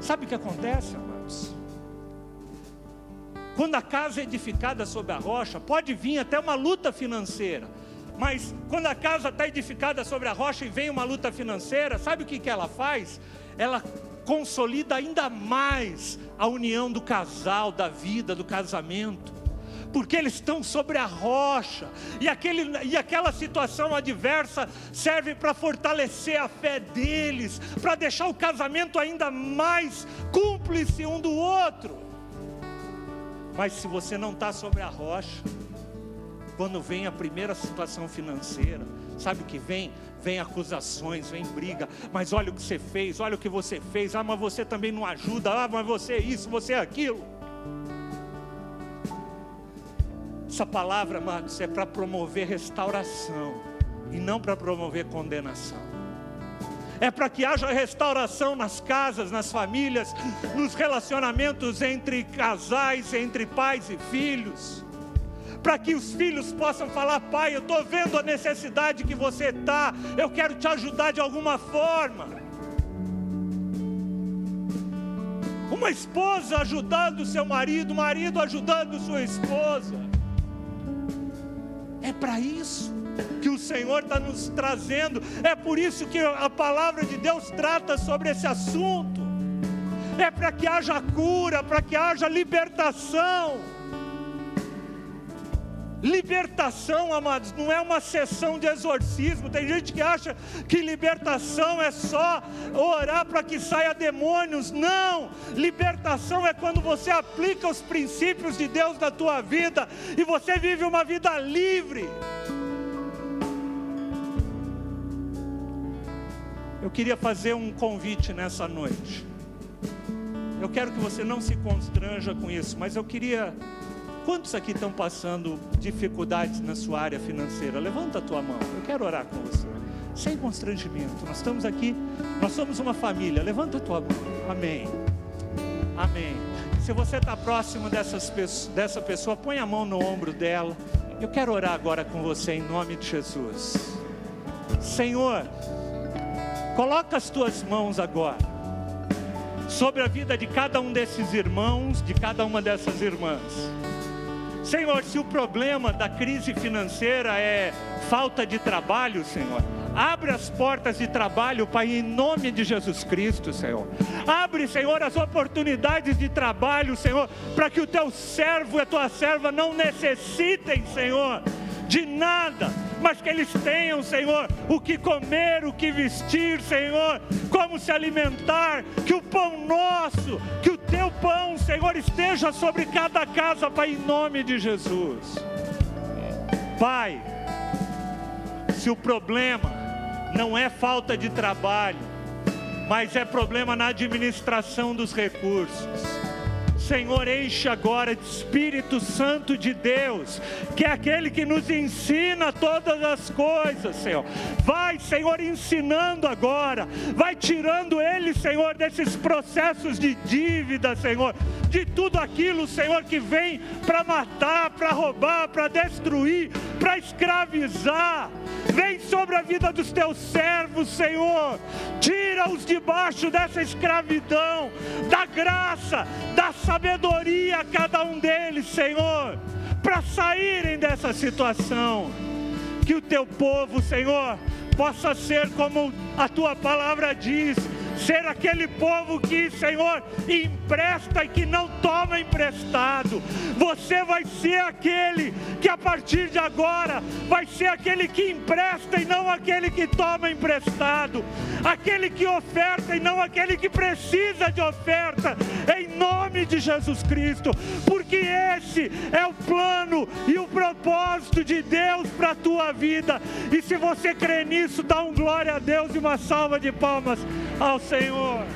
Sabe o que acontece, amados? Quando a casa é edificada sobre a rocha, pode vir até uma luta financeira, mas quando a casa está edificada sobre a rocha e vem uma luta financeira, sabe o que ela faz? Ela consolida ainda mais a união do casal, da vida, do casamento, porque eles estão sobre a rocha, e aquela situação adversa serve para fortalecer a fé deles, para deixar o casamento ainda mais cúmplice um do outro. Mas se você não está sobre a rocha, quando vem a primeira situação financeira, sabe o que vem? Vem acusações, vem briga. Mas olha o que você fez, olha o que você fez. Mas você também não ajuda. Mas você é isso, você é aquilo. Essa palavra, amados, é para promover restauração e não para promover condenação. É para que haja restauração nas casas, nas famílias, nos relacionamentos entre casais, entre pais e filhos. para que os filhos possam falar: pai, eu estou vendo a necessidade que você está, eu quero te ajudar de alguma forma. Uma esposa ajudando seu marido, marido ajudando sua esposa. É para isso que o Senhor está nos trazendo, é por isso que a palavra de Deus trata sobre esse assunto. É para que haja cura, para que haja libertação. Libertação, amados, não é uma sessão de exorcismo. Tem gente que acha que libertação é só orar para que saia demônios. Não, libertação é quando você aplica os princípios de Deus na tua vida e você vive uma vida livre. Eu queria fazer um convite nessa noite. Eu quero que você não se constranja com isso, mas eu queria... Quantos aqui estão passando dificuldades na sua área financeira? Levanta a tua mão, eu quero orar com você. Sem constrangimento, nós estamos aqui, nós somos uma família. Levanta a tua mão, amém. Amém. Se você está próximo dessa pessoa, põe a mão no ombro dela. Eu quero orar agora com você em nome de Jesus. Senhor, coloca as tuas mãos agora sobre a vida de cada um desses irmãos, de cada uma dessas irmãs. Senhor, se o problema da crise financeira é falta de trabalho, Senhor, abre as portas de trabalho, Pai, em nome de Jesus Cristo, Senhor. Abre, Senhor, as oportunidades de trabalho, Senhor, para que o teu servo e a tua serva não necessitem, Senhor, de nada, mas que eles tenham, Senhor, o que comer, o que vestir, Senhor, como se alimentar, que o pão nosso, que o teu pão, Senhor, esteja sobre cada casa, Pai, em nome de Jesus. Pai, se o problema não é falta de trabalho, mas é problema na administração dos recursos, Senhor, enche agora de Espírito Santo de Deus, que é aquele que nos ensina todas as coisas, Senhor. Vai, Senhor, ensinando agora, vai tirando ele, Senhor, desses processos de dívida, Senhor, de tudo aquilo, Senhor, que vem para matar, para roubar, para destruir, para escravizar. Vem sobre a vida dos teus servos, Senhor, tira-os debaixo dessa escravidão, dá graça, dá sabedoria a cada um deles, Senhor, para saírem dessa situação. Que o teu povo, Senhor, possa ser como a tua palavra diz, ser aquele povo que, Senhor, empresta e que não toma emprestado. Você vai ser aquele que a partir de agora vai ser aquele que empresta e não aquele que toma emprestado, aquele que oferta e não aquele que precisa de oferta, em nome de Jesus Cristo, porque esse é o plano e o propósito de Deus para a tua vida. E se você crê nisso, dá um glória a Deus e uma salva de palmas ao Senhor.